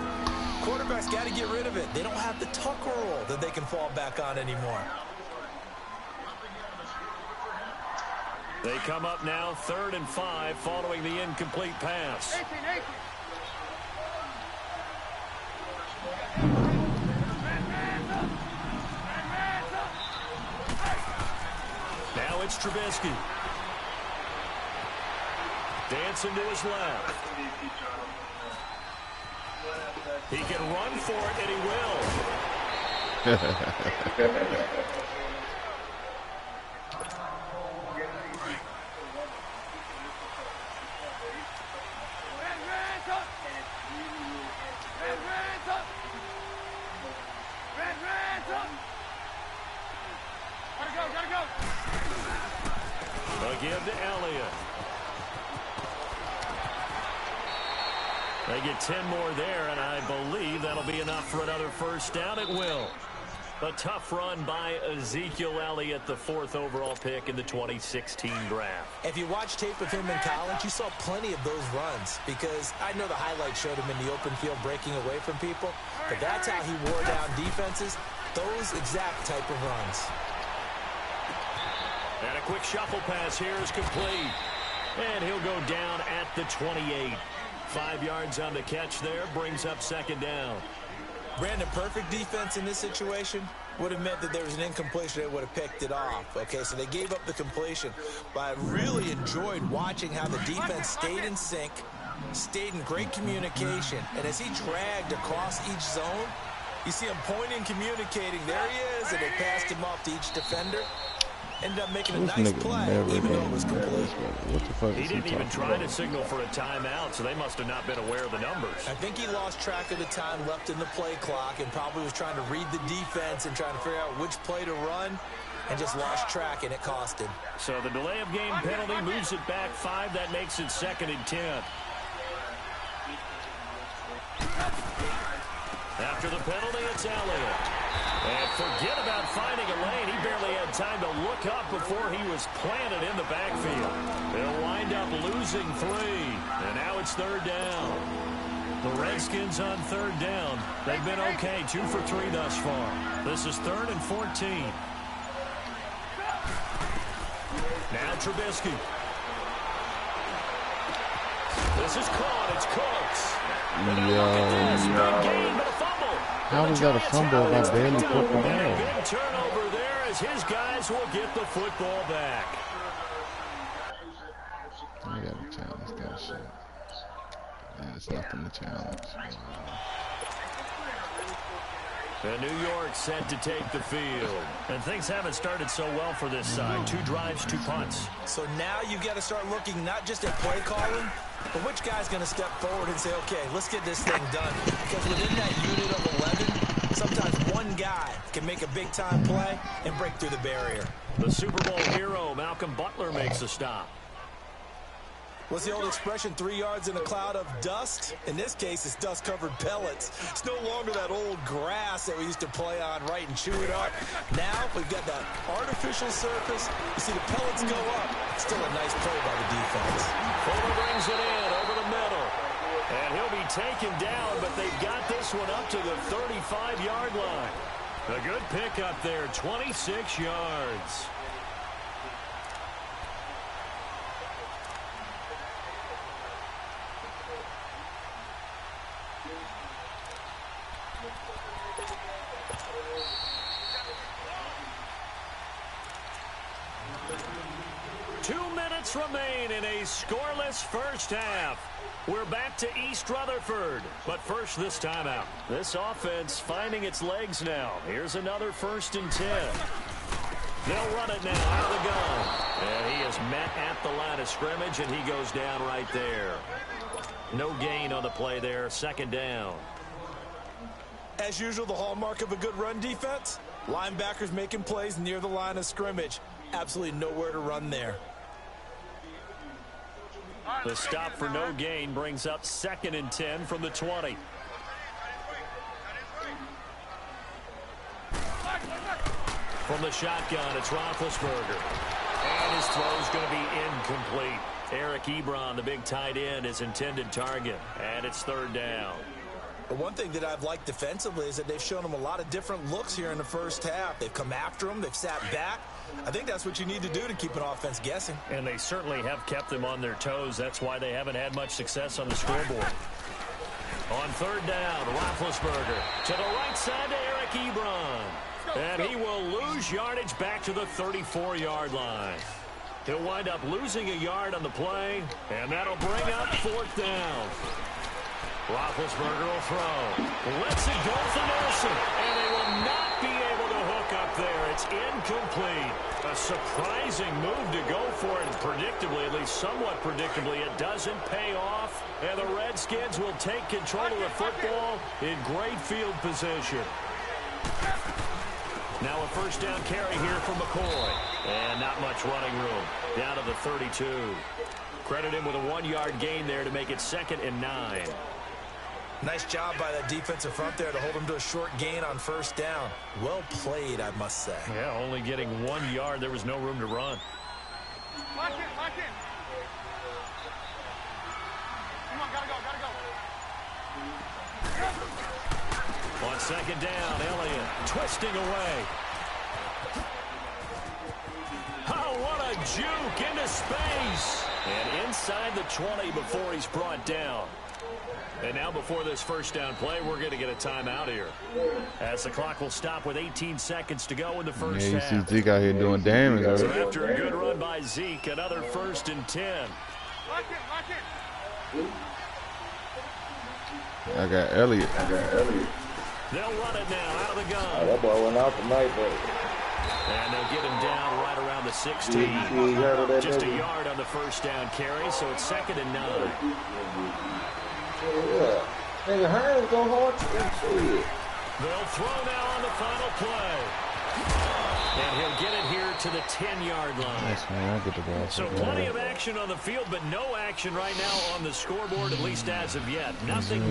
quarterbacks got to get rid of it. They don't have the tucker roll that they can fall back on anymore. They come up now 3rd and 5 following the incomplete pass. Now it's Trubisky. Dancing to his left. He can run for it, and he will. They'll give to Elliott. They get 10 more there, and I believe that'll be enough for another 1st down. It will. A tough run by Ezekiel Elliott, the 4th overall pick in the 2016 draft. If you watch tape of him in college, you saw plenty of those runs because I know the highlights showed him in the open field breaking away from people, but that's how he wore down defenses, those exact type of runs. And a quick shuffle pass here is complete. And he'll go down at the 28. 5 yards on the catch there, brings up 2nd down. Brandon, perfect defense in this situation would have meant that there was an incompletion. They would have picked it off. Okay, so they gave up the completion. But I really enjoyed watching how the defense stayed in sync, stayed in great communication. And as he dragged across each zone, you see him pointing, communicating. There he is, and they passed him off to each defender. Ended up making a nice play, even though it was complete. What the fuck He didn't even try to signal for a timeout, so they must have not been aware of the numbers. I think he lost track of the time left in the play clock and probably was trying to read the defense and trying to figure out which play to run and just lost track, and it cost him. So the delay of game penalty moves it back 5. That makes it 2nd and 10. After the penalty, it's Elliott. And forget about finding a lane. He barely had time to look up before he was planted in the backfield. They'll wind up losing 3. And now it's 3rd down. The Redskins on 3rd down. They've been okay, 2 for 3 thus far. This is 3rd and 14. Now Trubisky. This is caught. It's Cooks. How was that a fumble if I barely caught the ball? Big turnover there as his guys will get the football back. shit. Yeah, it's nothing to challenge. And New York set to take the field. And things haven't started so well for this side. 2 drives, 2 punts. So now you've got to start looking not just at play calling, but which guy's going to step forward and say, okay, let's get this thing done. Because within that unit of 11, sometimes one guy can make a big-time play and break through the barrier. The Super Bowl hero, Malcolm Butler, makes a stop. What's the old expression, 3 yards in a cloud of dust? In this case, it's dust-covered pellets. It's no longer that old grass that we used to play on, right, and chew it up. Now we've got that artificial surface. You see the pellets go up. It's still a nice play by the defense. Fuller brings it in over the middle. And he'll be taken down, but they've got this one up to the 35-yard line. A good pickup there, 26 yards. Remain in a scoreless first half. We're back to East Rutherford, but first this timeout. This offense finding its legs now. Here's another 1st and 10. They'll run it now out of the gun. And he is met at the line of scrimmage, and he goes down right there. No gain on the play there, 2nd down. As usual, the hallmark of a good run defense, linebackers making plays near the line of scrimmage. Absolutely nowhere to run there. The stop for no gain brings up 2nd and 10 from the 20. From the shotgun, it's Roethlisberger. And his throw's going to be incomplete. Eric Ebron, the big tight end, is intended target. And it's 3rd down. But one thing that I've liked defensively is that they've shown him a lot of different looks here in the first half. They've come after him. They've sat back. I think that's what you need to do to keep an offense guessing. And they certainly have kept them on their toes. That's why they haven't had much success on the scoreboard. On 3rd down, Roethlisberger to the right side to Eric Ebron. And he will lose yardage back to the 34-yard line. He'll wind up losing a yard on the play, and that'll bring up 4th down. Roethlisberger will throw. Lets it go for Nelson. And they will not be able to hook up there. It's incomplete. A surprising move to go for it. Predictably, at least somewhat predictably, it doesn't pay off. And the Redskins will take control of the football in great field position. Now a 1st down carry here from McCoy. And not much running room. Down to the 32. Credit him with a 1-yard gain there to make it 2nd and 9. Nice job by that defensive front there to hold him to a short gain on 1st down. Well played, I must say. Yeah, only getting 1 yard. There was no room to run. Lock in. Come on, gotta go. On 2nd down, Elliott twisting away. Oh, what a juke into space. And inside the 20 before he's brought down. And now before this 1st down play, we're going to get a timeout here. As the clock will stop with 18 seconds to go in the first half. You see Zeke out here doing damage. So after a good run by Zeke, another 1st and 10. Lock in. I got Elliott. They'll run it now out of the gun. Oh, that boy went out tonight, bro. And they'll get him down right around the 16. Just a yard on the 1st down carry, so it's 2nd and 9. Yeah. Nigga, Hearns go hard to shit. They'll throw now on the final play. And he'll get it here to the 10-yard line. Nice, man. I'll get the ball. So plenty of action on the field, but no action right now on the scoreboard, at least as of yet. Nothing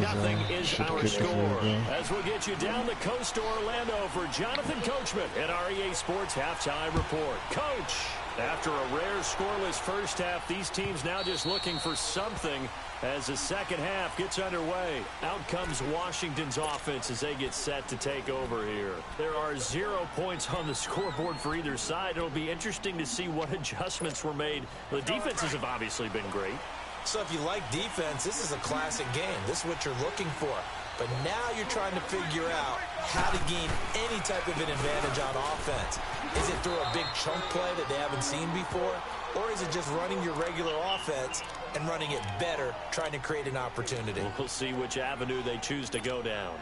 is our score. As we'll get you down the coast to Orlando for Jonathan Coachman at our EA Sports Halftime Report. Coach, after a rare scoreless first half, these teams now just looking for something as the second half gets underway. Out comes Washington's offense as they get set to take over here. There are 0 points on the scoreboard for either side. It'll be interesting to see what adjustments were made. The defenses have obviously been great. So if you like defense, this is a classic game. This is what you're looking for. But now you're trying to figure out how to gain any type of an advantage on offense. Is it through a big chunk play that they haven't seen before? Or is it just running your regular offense and running it better, trying to create an opportunity? We'll see which avenue they choose to go down.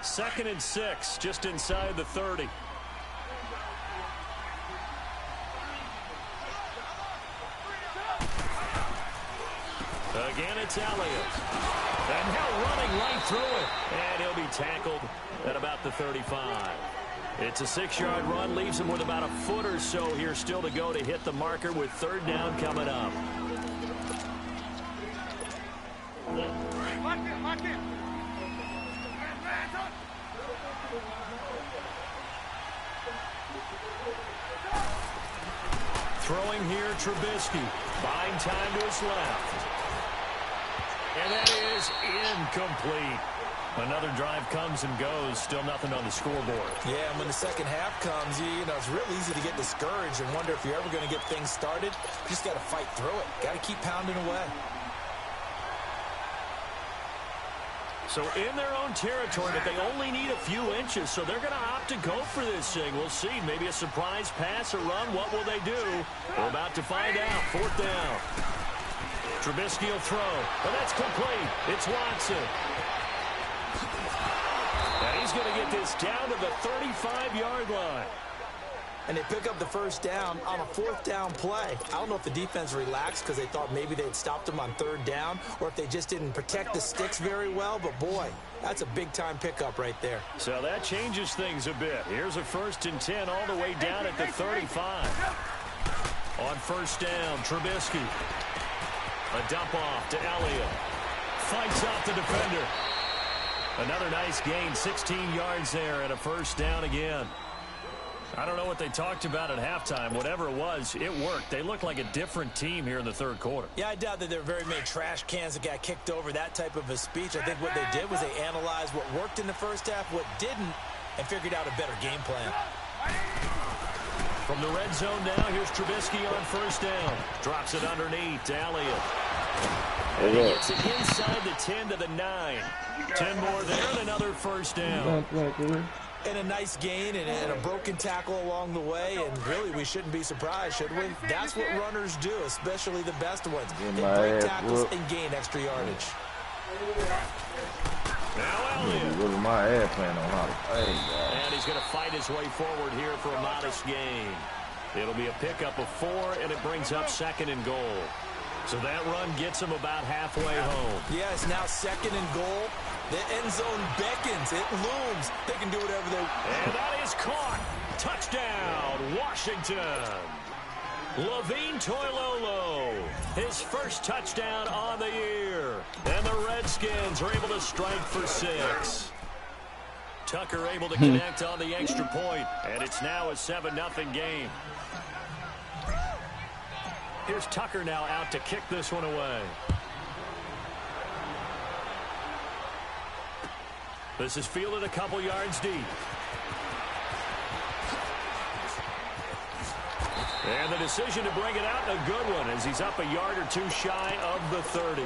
2nd and 6, just inside the 30. Again, it's Elliott. And now running right through it. And he'll be tackled at about the 35. It's a 6-yard run, leaves him with about a foot or so here still to go to hit the marker with 3rd down coming up. Throwing here, Trubisky. Buying time to his left. And that is incomplete. Another drive comes and goes. Still nothing on the scoreboard. Yeah, and when the second half comes, you know, it's real easy to get discouraged and wonder if you're ever going to get things started. You just got to fight through it. Got to keep pounding away. So in their own territory, but they only need a few inches, so they're going to opt to go for this thing. We'll see. Maybe a surprise pass or run. What will they do? We're about to find out. 4th down. Trubisky will throw, and that's complete. It's Watson. And he's going to get this down to the 35-yard line. And they pick up the 1st down on a 4th down play. I don't know if the defense relaxed because they thought maybe they'd stopped him on 3rd down or if they just didn't protect the sticks very well. But, boy, that's a big-time pickup right there. So that changes things a bit. Here's a 1st and 10 all the way down at the 35. On 1st down, Trubisky. A dump off to Elliott. Fights off the defender. Another nice gain, 16 yards there and a 1st down again. I don't know what they talked about at halftime. Whatever it was, it worked. They look like a different team here in the 3rd quarter. Yeah, I doubt that there are very many trash cans that got kicked over, that type of a speech. I think what they did was they analyzed what worked in the 1st half, what didn't, and figured out a better game plan. From the red zone now, here's Trubisky on 1st down. Drops it underneath to Elliott. And he gets it inside the 10 to the 9. 10 more there and another 1st down. And a nice gain and a broken tackle along the way, and really we shouldn't be surprised, should we? That's what runners do, especially the best ones. They break tackles and gain extra yardage. Now Elliott. My ass playing on how to play, and he's going to fight his way forward here for a modest gain. It'll be a pickup of 4, and it brings up 2nd and goal. So that run gets him about halfway home. Yeah, it's now 2nd and goal. The end zone beckons. It looms. They can do whatever they want. And that is caught. Touchdown, Washington. Levine Toilolo, his 1st touchdown on the year. And the Redskins are able to strike for 6. Tucker able to connect on the extra point, and it's now a 7-0 game. Here's Tucker now out to kick this one away. This is fielded a couple yards deep. And the decision to bring it out, a good one, as he's up a yard or 2 shy of the 30.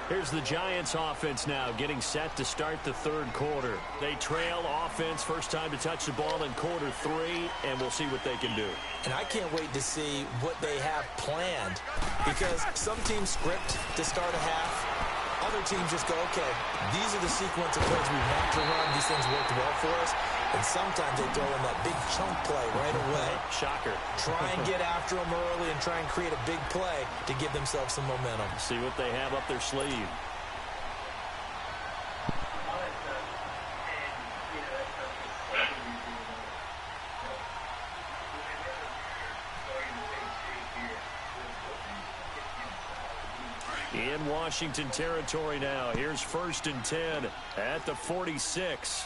Here's the Giants offense now getting set to start the 3rd quarter. They trail offense, first time to touch the ball in quarter 3, and we'll see what they can do. And I can't wait to see what they have planned, because some teams script to start a half. Other teams just go, okay, these are the sequence of plays we want to run. These things worked well for us. And sometimes they throw in that big chunk play right away. Shocker. Try and get after them early and try and create a big play to give themselves some momentum. See what they have up their sleeve. In Washington territory now. Here's 1st and 10 at the 46.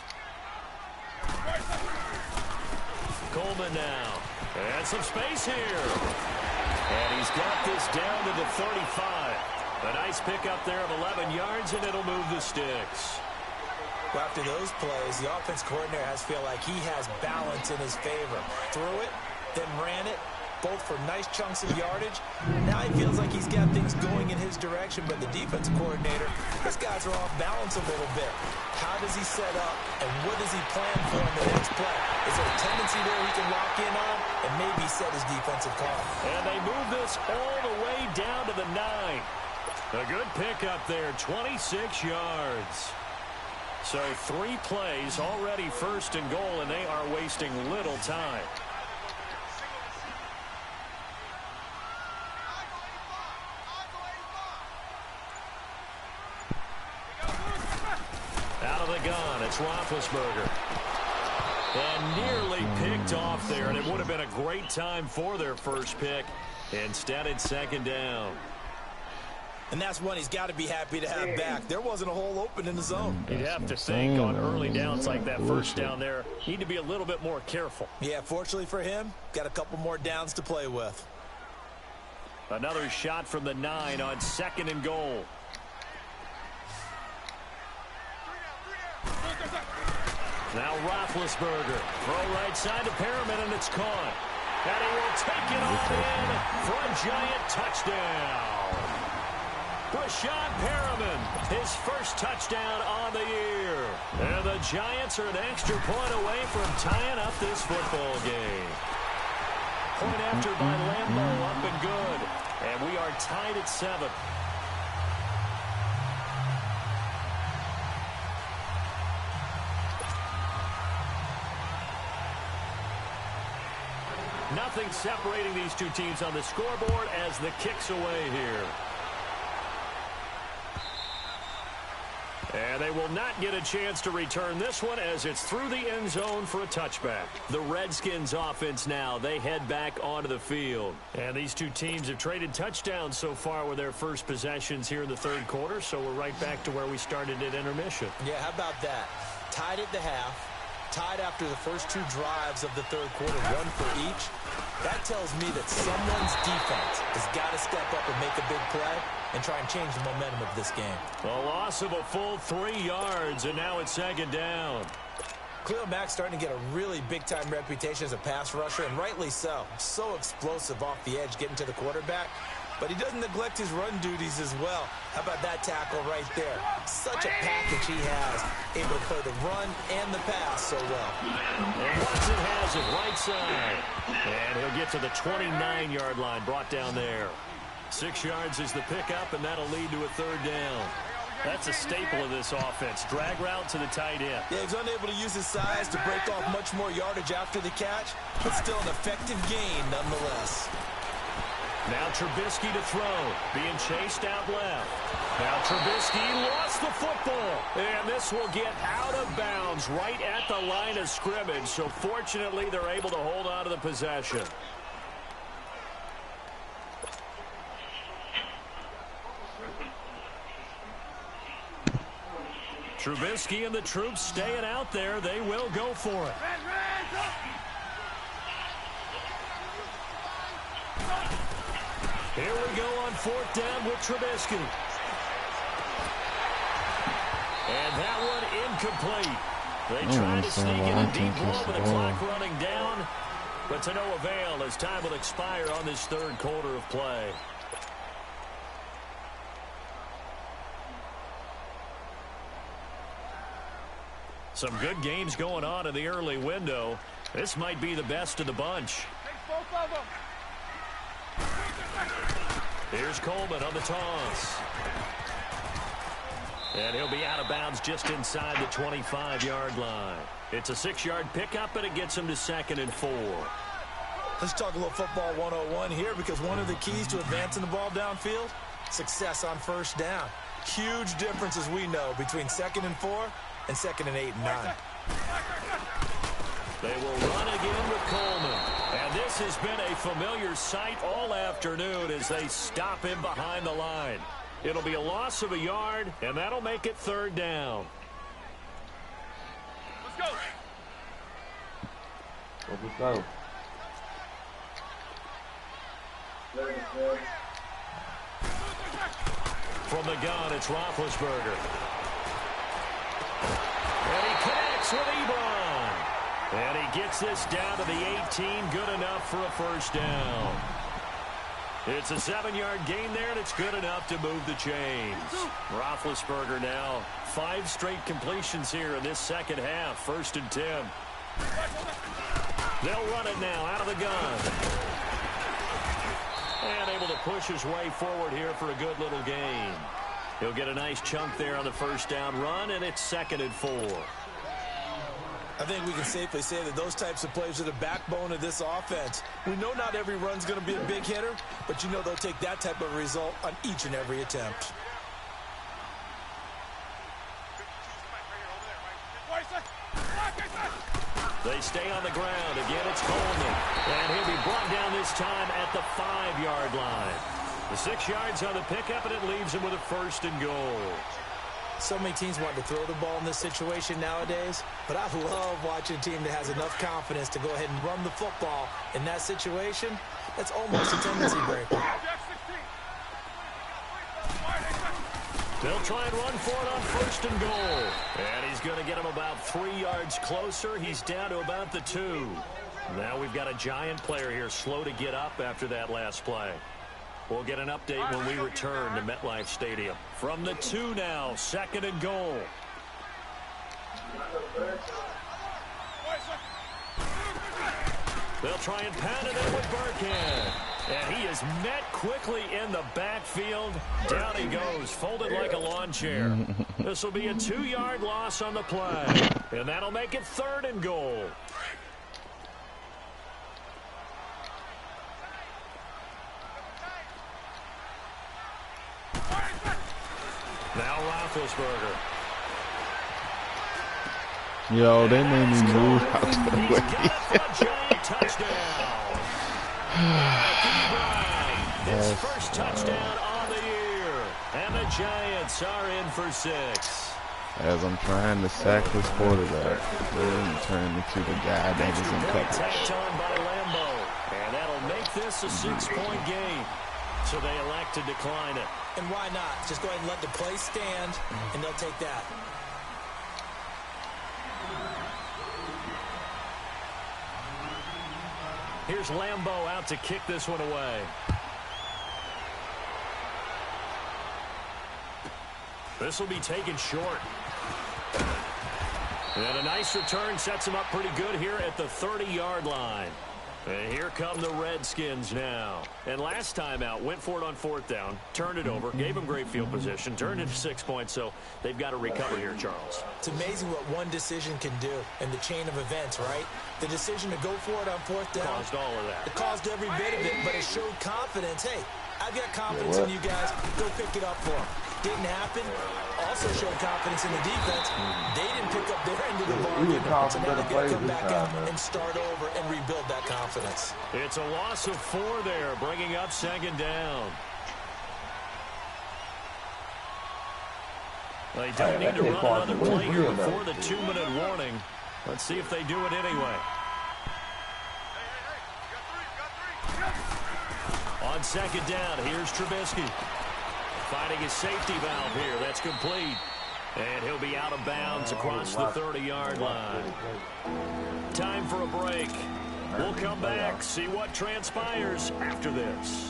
Coleman now. And some space here. And he's got this down to the 35. A nice pickup there of 11 yards, and it'll move the sticks. Well, after those plays, the offense coordinator has to feel like he has balance in his favor. Threw it, then ran it, both for nice chunks of yardage. Now he feels like he's got things going in his direction, but the defense coordinator, his guys are off balance a little bit. How does he set up, and what does he plan for in the next play? Is there a tendency there he can lock in on and maybe set his defensive call. And they move this all the way down to the 9. A good pickup there, 26 yards. So 3 plays, already first and goal, and they are wasting little time. Out of the gun, it's Roethlisberger. And nearly picked off there, and it would have been a great time for their first pick. Instead, it's second down. And that's one he's got to be happy to have back. There wasn't a hole open in the zone. You'd have to think on early downs like that first down there, need to be a little bit more careful. Yeah, fortunately for him, got a couple more downs to play with. Another shot from the 9 on second and goal. Now Roethlisberger. Throw right side to Perriman, and it's caught. And he will take it all in for a giant touchdown. Brashad Perriman, his first touchdown on the year. And the Giants are an extra point away from tying up this football game. Point after by Lambeau, up and good. And we are tied at 7. Nothing separating these two teams on the scoreboard as the kick's away here. And they will not get a chance to return this one as it's through the end zone for a touchback. The Redskins offense now, they head back onto the field. And these two teams have traded touchdowns so far with their first possessions here in the third quarter, so we're right back to where we started at intermission. Yeah, how about that? Tied at the half. Tied after the first 2 drives of the third quarter, 1 for each. That tells me that someone's defense has got to step up and make a big play and try and change the momentum of this game. A loss of a full 3 yards, and now it's second down. Khalil Mack's starting to get a really big-time reputation as a pass rusher, and rightly so. So explosive off the edge getting to the quarterback. But he doesn't neglect his run duties as well. How about that tackle right there? Such a package he has, able to play the run and the pass so well. And Watson has it right side. And he'll get to the 29-yard line, brought down there. 6 yards is the pickup, and that'll lead to a third down. That's a staple of this offense. Drag route to the tight end. Yeah, he's unable to use his size to break off much more yardage after the catch, but still an effective gain nonetheless. Now Trubisky to throw, being chased out left. Now Trubisky lost the football, and this will get out of bounds right at the line of scrimmage, so fortunately they're able to hold on to the possession. Trubisky and the troops staying out there. They will go for it. Here we go on 4th down with Trubisky. And that one incomplete. They try to sneak in a deep ball with the clock running down, but to no avail as time will expire on this third quarter of play. Some good games going on in the early window. This might be the best of the bunch. Here's Coleman on the toss. And he'll be out of bounds just inside the 25-yard line. It's a 6-yard pickup, and it gets him to 2nd and 4. Let's talk a little football 101 here, because one of the keys to advancing the ball downfield, success on first down. Huge difference, as we know, between 2nd and 4 and 2nd and 8 and 9. They will run again with Coleman. And this has been a familiar sight all afternoon as they stop him behind the line. It'll be a loss of a yard, and that'll make it 3rd down. Let's go. Let's go. From the gun, it's Roethlisberger. And he connects with Ebron. And he gets this down to the 18, good enough for a first down. It's a 7-yard gain there, and it's good enough to move the chains. Roethlisberger now, 5 straight completions here in this second half, 1st and 10. They'll run it now out of the gun. And able to push his way forward here for a good little gain. He'll get a nice chunk there on the first down run, and it's 2nd and 4. I think we can safely say that those types of plays are the backbone of this offense. We know not every run's going to be a big hitter, but you know they'll take that type of result on each and every attempt. They stay on the ground. Again, it's Coleman. And he'll be brought down this time at the 5-yard line. The 6 yards on the pickup, and it leaves him with a 1st and goal. So many teams want to throw the ball in this situation nowadays, but I love watching a team that has enough confidence to go ahead and run the football in that situation. That's almost a tendency breaker. They'll try and run for it on 1st and goal. And he's going to get him about 3 yards closer. He's down to about the 2. Now we've got a giant player here slow to get up after that last play. We'll get an update when we return to MetLife Stadium. From the 2 now, 2nd and goal. They'll try and pound it in with Burkhead. And he is met quickly in the backfield. Down he goes, folded like a lawn chair. This will be a 2-yard loss on the play. And that'll make it 3rd and goal. Now Roethlisberger. Yo, they made me move out the way. Touchdown. His first touchdown on the year. And the Giants are in for 6. As I'm trying to sack this quarterback, then turn into the guy that is in coverage. Tacked on by Lambo. And that'll make this a 6-point game. So they elect to decline it. And why not? Just go ahead and let the play stand, and they'll take that. Here's Lambo out to kick this one away. This will be taken short. And a nice return sets him up pretty good here at the 30-yard line. And here come the Redskins now. And last time out, went for it on 4th down, turned it over, gave them great field position, turned into 6 points, so they've got to recover here, Charles. It's amazing what one decision can do in the chain of events, right? The decision to go for it on 4th down. Caused all of that. It caused every bit of it, but it showed confidence. Hey, I've got confidence in you guys. Go pick it up for them. Didn't happen. Also showed confidence in the defense. They didn't pick up their end of the ball. So now they've got to come back out and start over and rebuild that confidence. It's a loss of 4 there, bringing up 2nd down. They don't need to run another play here before the 2-minute warning. Let's see if they do it anyway. On 2nd down, here's Trubisky. Finding his safety valve here. That's complete. And he'll be out of bounds across the 30-yard line. Time for a break. We'll come back, see what transpires after this.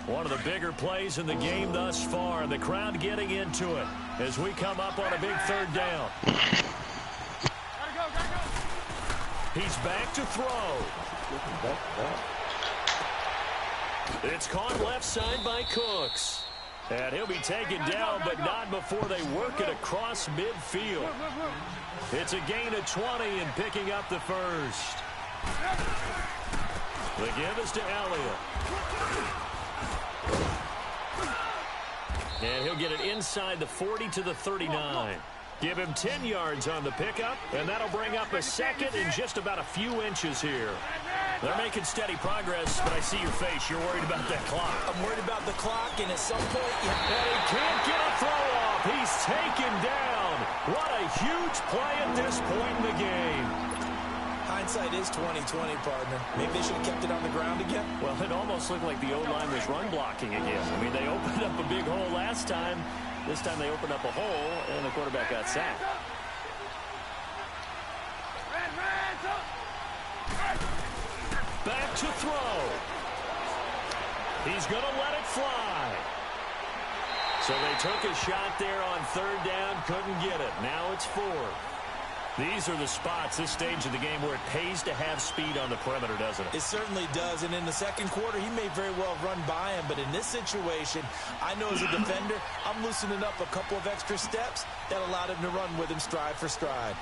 One of the bigger plays in the game thus far, and the crowd getting into it as we come up on a big 3rd down. He's back to throw. It's caught left side by Cooks. And he'll be taken down, but not before they work it across midfield. It's a gain of 20 and picking up the first. The give is to Elliott. And he'll get it inside the 40 to the 39. Give him 10 yards on the pickup, and that'll bring up a 2nd in just about a few inches here. They're making steady progress, but I see your face. You're worried about that clock. I'm worried about the clock, and at some point... And he can't get a throw off. He's taken down. What a huge play at this point in the game. Hindsight is 20/20, partner. Maybe they should have kept it on the ground again. Well, it almost looked like the O-line was run blocking again. I mean, they opened up a big hole last time. This time they opened up a hole, and the quarterback got sacked. Back to throw. He's going to let it fly. So they took a shot there on 3rd down, couldn't get it. Now it's 4. These are the spots, this stage of the game, where it pays to have speed on the perimeter, doesn't it? It certainly does, and in the second quarter, he may very well run by him, but in this situation, I know as a defender, I'm loosening up a couple of extra steps that allowed him to run with him stride for stride.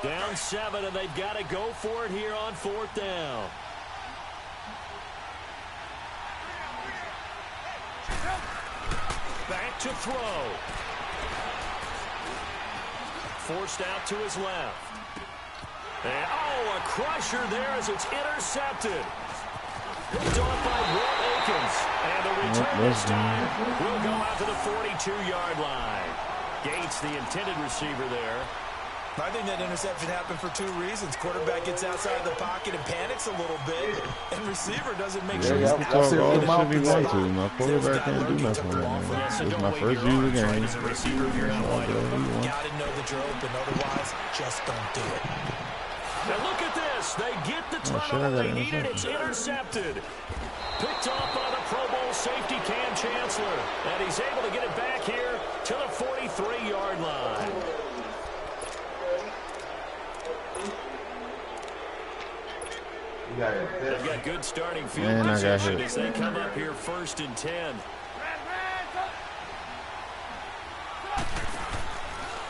Down 7, and they've got to go for it here on 4th down. Back to throw. Forced out to his left. And, oh, a crusher there as it's intercepted. Picked off by Will Akins. And the return this time will go out to the 42-yard line. Gates, the intended receiver there. I think that interception happened for 2 reasons. Quarterback gets outside the pocket and panics a little bit, and receiver doesn't make sure he's talk all the shit he wants to. My quarterback can't do nothing right now. This is my first year of the game. You gotta know that you're open, otherwise, just don't do it. Now look at this. They get the turnover they needed. It's intercepted. Picked off by the Pro Bowl safety Cam Chancellor, and he's able to get it back here to the 43-yard line. They've got good starting field position as they come up here 1st and 10.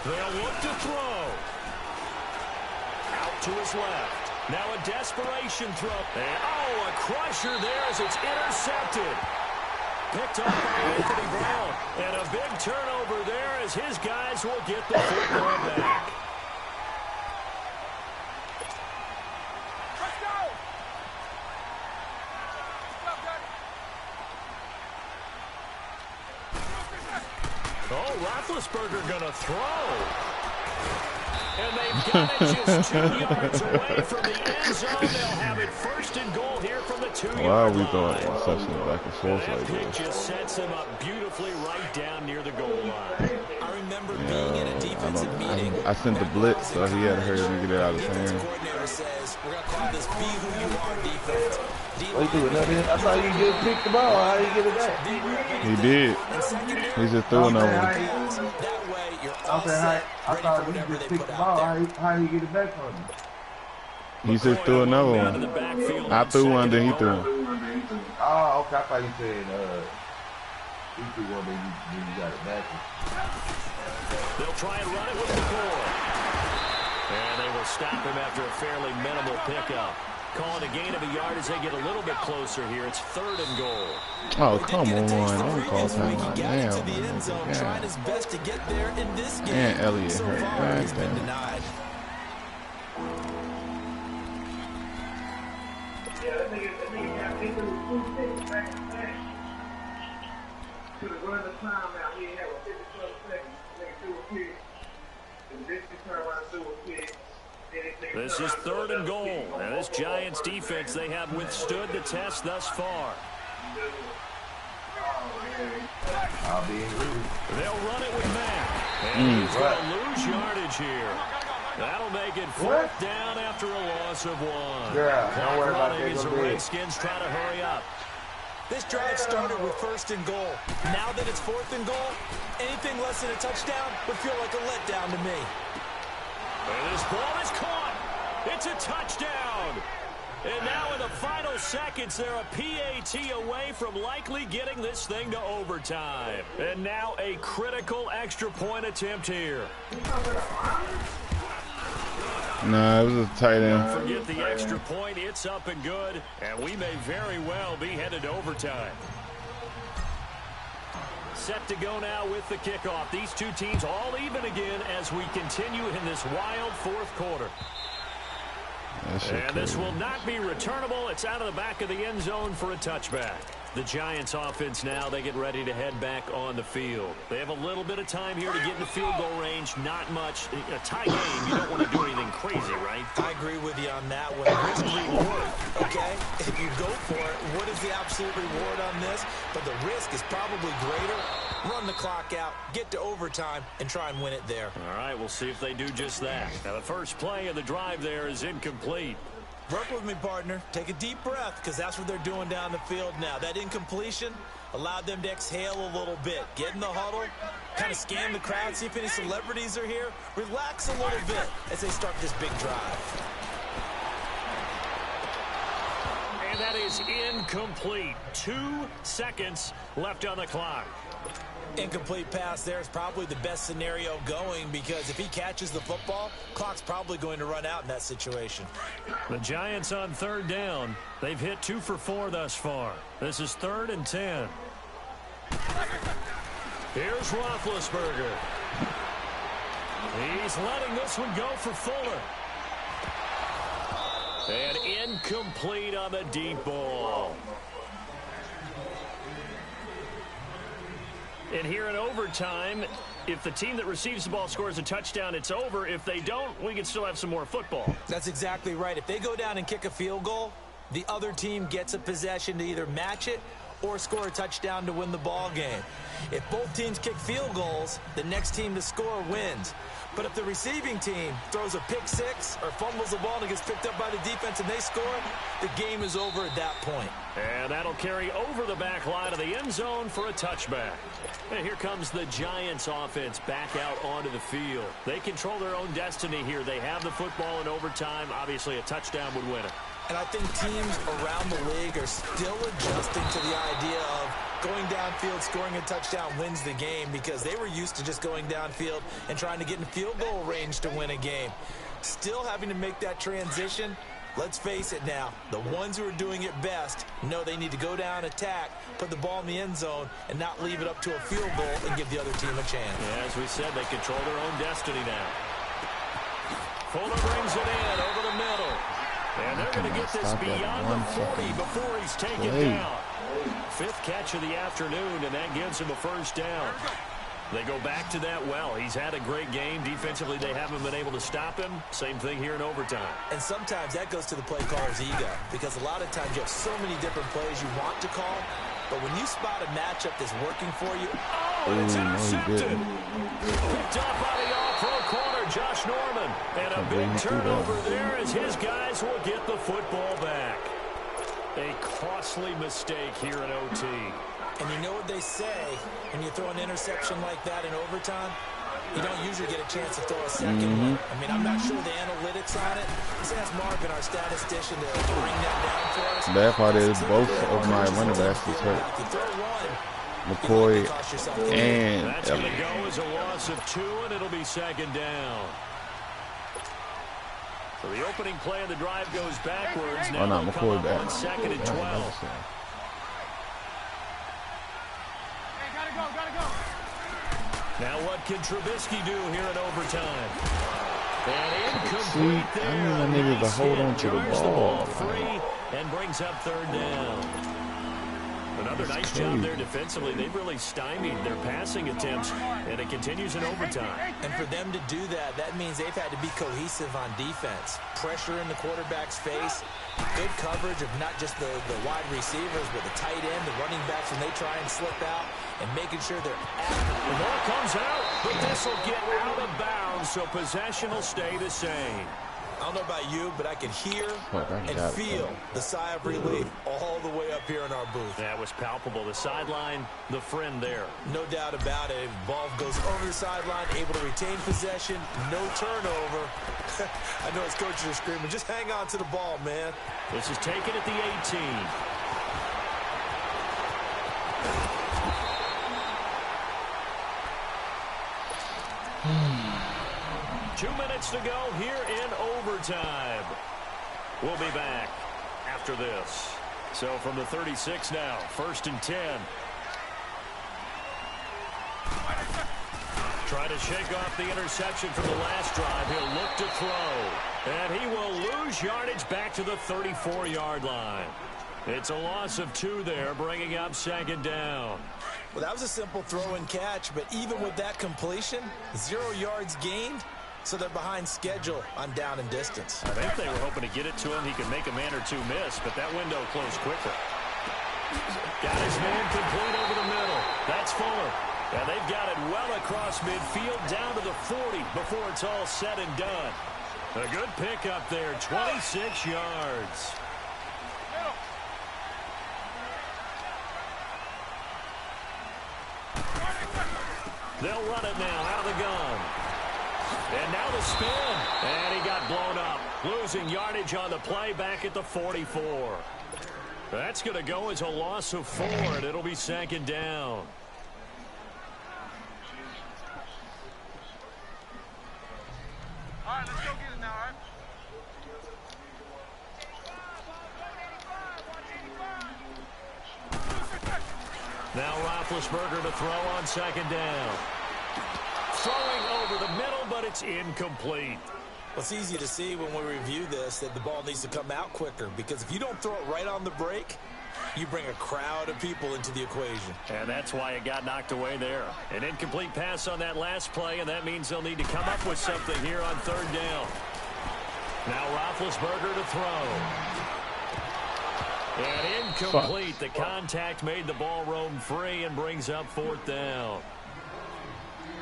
They'll look to throw. Out to his left. Now a desperation throw. And, oh, a crusher there as it's intercepted. Picked up by Anthony Brown. And a big turnover there as his guys will get the football back. Roethlisberger going to throw. And they've got it just 2 yards away from the end zone. They'll have it 1st and goal here from the 2-yard line. Why are we throwing interceptions back and forth like this? That just sets them up beautifully right down near the goal line. I remember being in a defensive meeting. I sent the blitz, so he had to hurry to get it out of his hand. The coordinator says, we're going to call this be who you are defense. What you doing? I thought you just picked the ball. How you get it back? He did. He just threw another one. I thought you just picked the ball. How you get it back from him? He just threw another one. I threw one, then he threw one. Oh, okay. I thought you said he threw one, then you got it back. They'll try and run it with the core. And they will stop him after a fairly minimal pickup. Calling a gain of a yard as they get a little bit closer here. It's 3rd and goal. Oh, come on. Don't call time. Damn. And Elliott hurt. God damn. This is 3rd and goal. And this Giants defense, they have withstood the test thus far. They'll run it with Mack. And he's going to lose yardage here. That'll make it 4th down after a loss of 1. Yeah, don't worry about that. As the Redskins try to hurry up. This drive started with 1st and goal. Now that it's 4th and goal, anything less than a touchdown would feel like a letdown to me. And this ball is caught. It's a touchdown. And now in the final seconds, they're a PAT away from likely getting this thing to overtime. And now a critical extra point attempt here. Nah, it was a tight end. Don't forget the extra point. It's up and good. And we may very well be headed to overtime. Set to go now with the kickoff. These two teams all even again as we continue in this wild 4th quarter. And this will not be returnable. It's out of the back of the end zone for a touchback. The Giants offense now, they get ready to head back on the field. They have a little bit of time here to get in the field goal range. Not much. A tie game, you don't want to do anything crazy, right? I agree with you on that one. Risk reward, okay? If you go for it, what is the absolute reward on this? But the risk is probably greater. Run the clock out, get to overtime, and try and win it there. All right, we'll see if they do just that. Now, the first play of the drive there is incomplete. Work with me, partner. Take a deep breath, because that's what they're doing down the field now. That incompletion allowed them to exhale a little bit. Get in the huddle, kind of scan the crowd, see if any celebrities are here. Relax a little bit as they start this big drive. And that is incomplete. 2 seconds left on the clock. Incomplete pass there is probably the best scenario going, because if he catches the football, clock's probably going to run out in that situation. The Giants on 3rd down. They've hit 2 for 4 thus far. This is 3rd and 10. Here's Roethlisberger. He's letting this one go for Fuller. And incomplete on the deep ball. And here in overtime, if the team that receives the ball scores a touchdown, it's over. If they don't, we can still have some more football. That's exactly right. If they go down and kick a field goal, the other team gets a possession to either match it or score a touchdown to win the ball game. If both teams kick field goals, the next team to score wins. But if the receiving team throws a pick six or fumbles the ball and it gets picked up by the defense and they score, the game is over at that point. And that'll carry over the back line of the end zone for a touchback. And here comes the Giants offense back out onto the field. They control their own destiny here. They have the football in overtime. Obviously, a touchdown would win it. And I think teams around the league are still adjusting to the idea of going downfield, scoring a touchdown wins the game, because they were used to just going downfield and trying to get in field goal range to win a game. Still having to make that transition. Let's face it now, the ones who are doing it best know they need to go down, attack, put the ball in the end zone, and not leave it up to a field goal and give the other team a chance. Yeah, as we said, they control their own destiny now. Fuller brings it in over the middle. And they're going to get this beyond the 40 before he's taken down. 5th catch of the afternoon, and that gives him a first down. They go back to that well. He's had a great game. Defensively, they haven't been able to stop him. Same thing here in overtime. And sometimes that goes to the play caller's ego, because a lot of times you have so many different plays you want to call, but when you spot a matchup that's working for you, and it's intercepted. Picked up by the all-pro corner, Josh Norman. And a big turnover there as his guys will get the football back. A costly mistake here in OT. And you know what they say, when you throw an interception like that in overtime, you don't usually get a chance to throw a second one. I mean, I'm not sure the analytics on it. Let's ask Marvin, our statistician, to bring that down for us. The bad part is both of my running backs is hurt. If you throw one, McCoy and that's going to go as a loss of 2, and it'll be 2nd down. So the opening play of the drive goes backwards. Now not McCoy back. 2nd and 12. Now what can Trubisky do here in overtime? And incomplete there. I need my niggas to hold on to the ball. Free and brings up 3rd down. Another nice job there defensively. They've really stymied their passing attempts, and it continues in overtime. And for them to do that, that means they've had to be cohesive on defense. Pressure in the quarterback's face, good coverage of not just the wide receivers, but the tight end, the running backs when they try and slip out, and making sure they're active. The ball comes out, but this will get out of bounds, so possession will stay the same. I don't know about you, but I can hear and feel the sigh of relief all the way up here in our booth. That was palpable. The sideline, the friend there. No doubt about it. Ball goes over the sideline, able to retain possession, no turnover. I know his coaches are screaming, just hang on to the ball, man. This is taken at the 18. 2 minutes to go here in overtime. We'll be back after this. So from the 36 now, 1st and 10. Try to shake off the interception from the last drive. He'll look to throw. And he will lose yardage back to the 34-yard line. It's a loss of 2 there, bringing up 2nd down. Well, that was a simple throw and catch, but even with that completion, 0 yards gained. So they're behind schedule on down and distance. I think they were hoping to get it to him. He could make a man or 2 miss, but that window closed quicker. Got his man complete over the middle. That's Fuller. And they've got it well across midfield down to the 40 before it's all said and done. A good pick up there, 26 yards. They'll run it now out of the gun. And now the spin. And he got blown up. Losing yardage on the play back at the 44. That's going to go as a loss of 4, and it'll be 2nd down. All right, let's go get it now, all right? Now Roethlisberger to throw on 2nd down. Throwing over the middle, but it's incomplete. Well, it's easy to see when we review this that the ball needs to come out quicker, because if you don't throw it right on the break, you bring a crowd of people into the equation. And that's why it got knocked away there. An incomplete pass on that last play, and that means they'll need to come up with something here on 3rd down. Now Roethlisberger to throw. And incomplete. The contact made the ball roam free and brings up 4th down.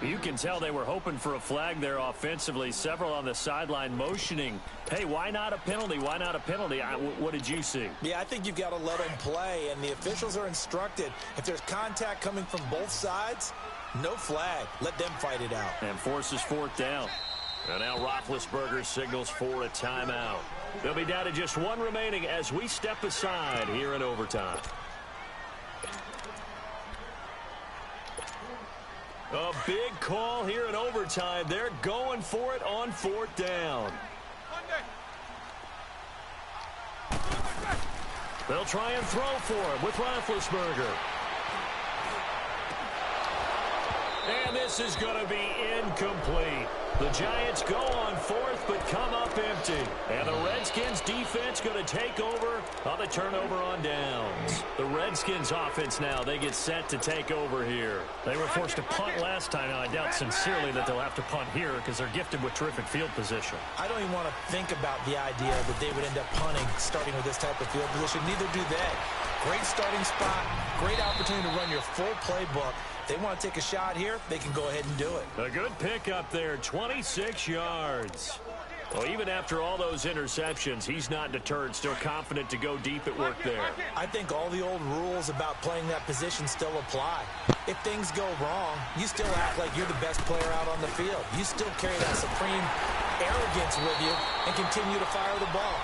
You can tell they were hoping for a flag there offensively. Several on the sideline motioning, hey, why not a penalty? Why not a penalty? What did you see? Yeah, I think you've got to let them play, and the officials are instructed, if there's contact coming from both sides, no flag. Let them fight it out. And forces 4th down. And now Roethlisberger signals for a timeout. They'll be down to just 1 remaining as we step aside here in overtime. A big call here in overtime. They're going for it on 4th down. They'll try and throw for him with Roethlisberger. And this is going to be incomplete. The Giants go on 4th, but come up empty. And the Redskins defense going to take over on the turnover on downs. The Redskins offense now, they get set to take over here. They were forced to punt last time. Now, I doubt sincerely that they'll have to punt here because they're gifted with terrific field position. I don't even want to think about the idea that they would end up punting starting with this type of field position. Neither do they. Great starting spot, great opportunity to run your full playbook. They want to take a shot here, they can go ahead and do it. A good pick up there, 26 yards. Well, even after all those interceptions, he's not deterred, still confident to go deep at work there. I think all the old rules about playing that position still apply. If things go wrong, you still act like you're the best player out on the field. You still carry that supreme arrogance with you and continue to fire the ball.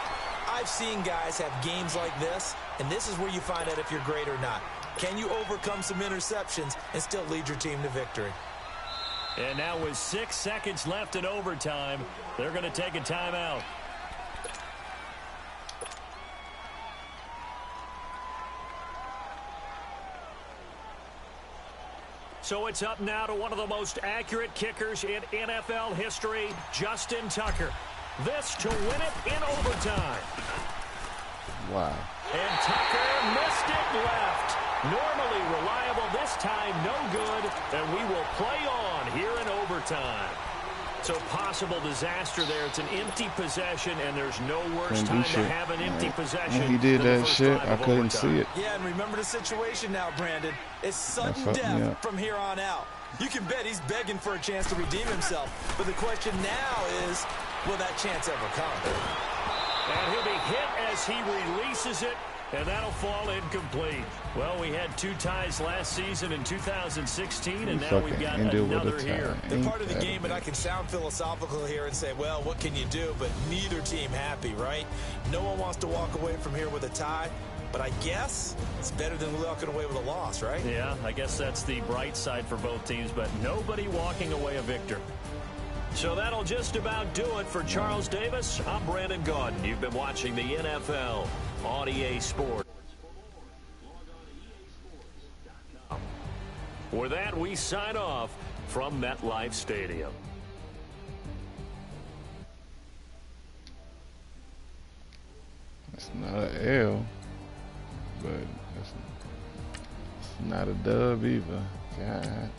I've seen guys have games like this, and this is where you find out if you're great or not. Can you overcome some interceptions and still lead your team to victory? And now with 6 seconds left in overtime, they're going to take a timeout. So it's up now to one of the most accurate kickers in NFL history, Justin Tucker. This to win it in overtime. Wow. And Tucker missed it left. Normally reliable, this time no good, and we will play on here in overtime. So possible disaster there. It's an empty possession, and there's no worse time to have an empty possession. When he did that shit, I couldn't see it. Yeah, and remember the situation now, Brandon. It's sudden death from here on out. You can bet he's begging for a chance to redeem himself. But the question now is, will that chance ever come? And he'll be hit as he releases it, and that'll fall incomplete. Well, we had 2 ties last season in 2016, and now we've got another here. They're part of the game, and I can sound philosophical here and say, well, what can you do? But neither team happy, right? No one wants to walk away from here with a tie. But I guess it's better than walking away with a loss, right? Yeah, I guess that's the bright side for both teams, but nobody walking away a victor. So that'll just about do it for Charles Davis. I'm Brandon Gaudin. You've been watching the NFL on EA Sports. With that, we sign off from MetLife Stadium. It's not an L, but it's not a dub either. God damn.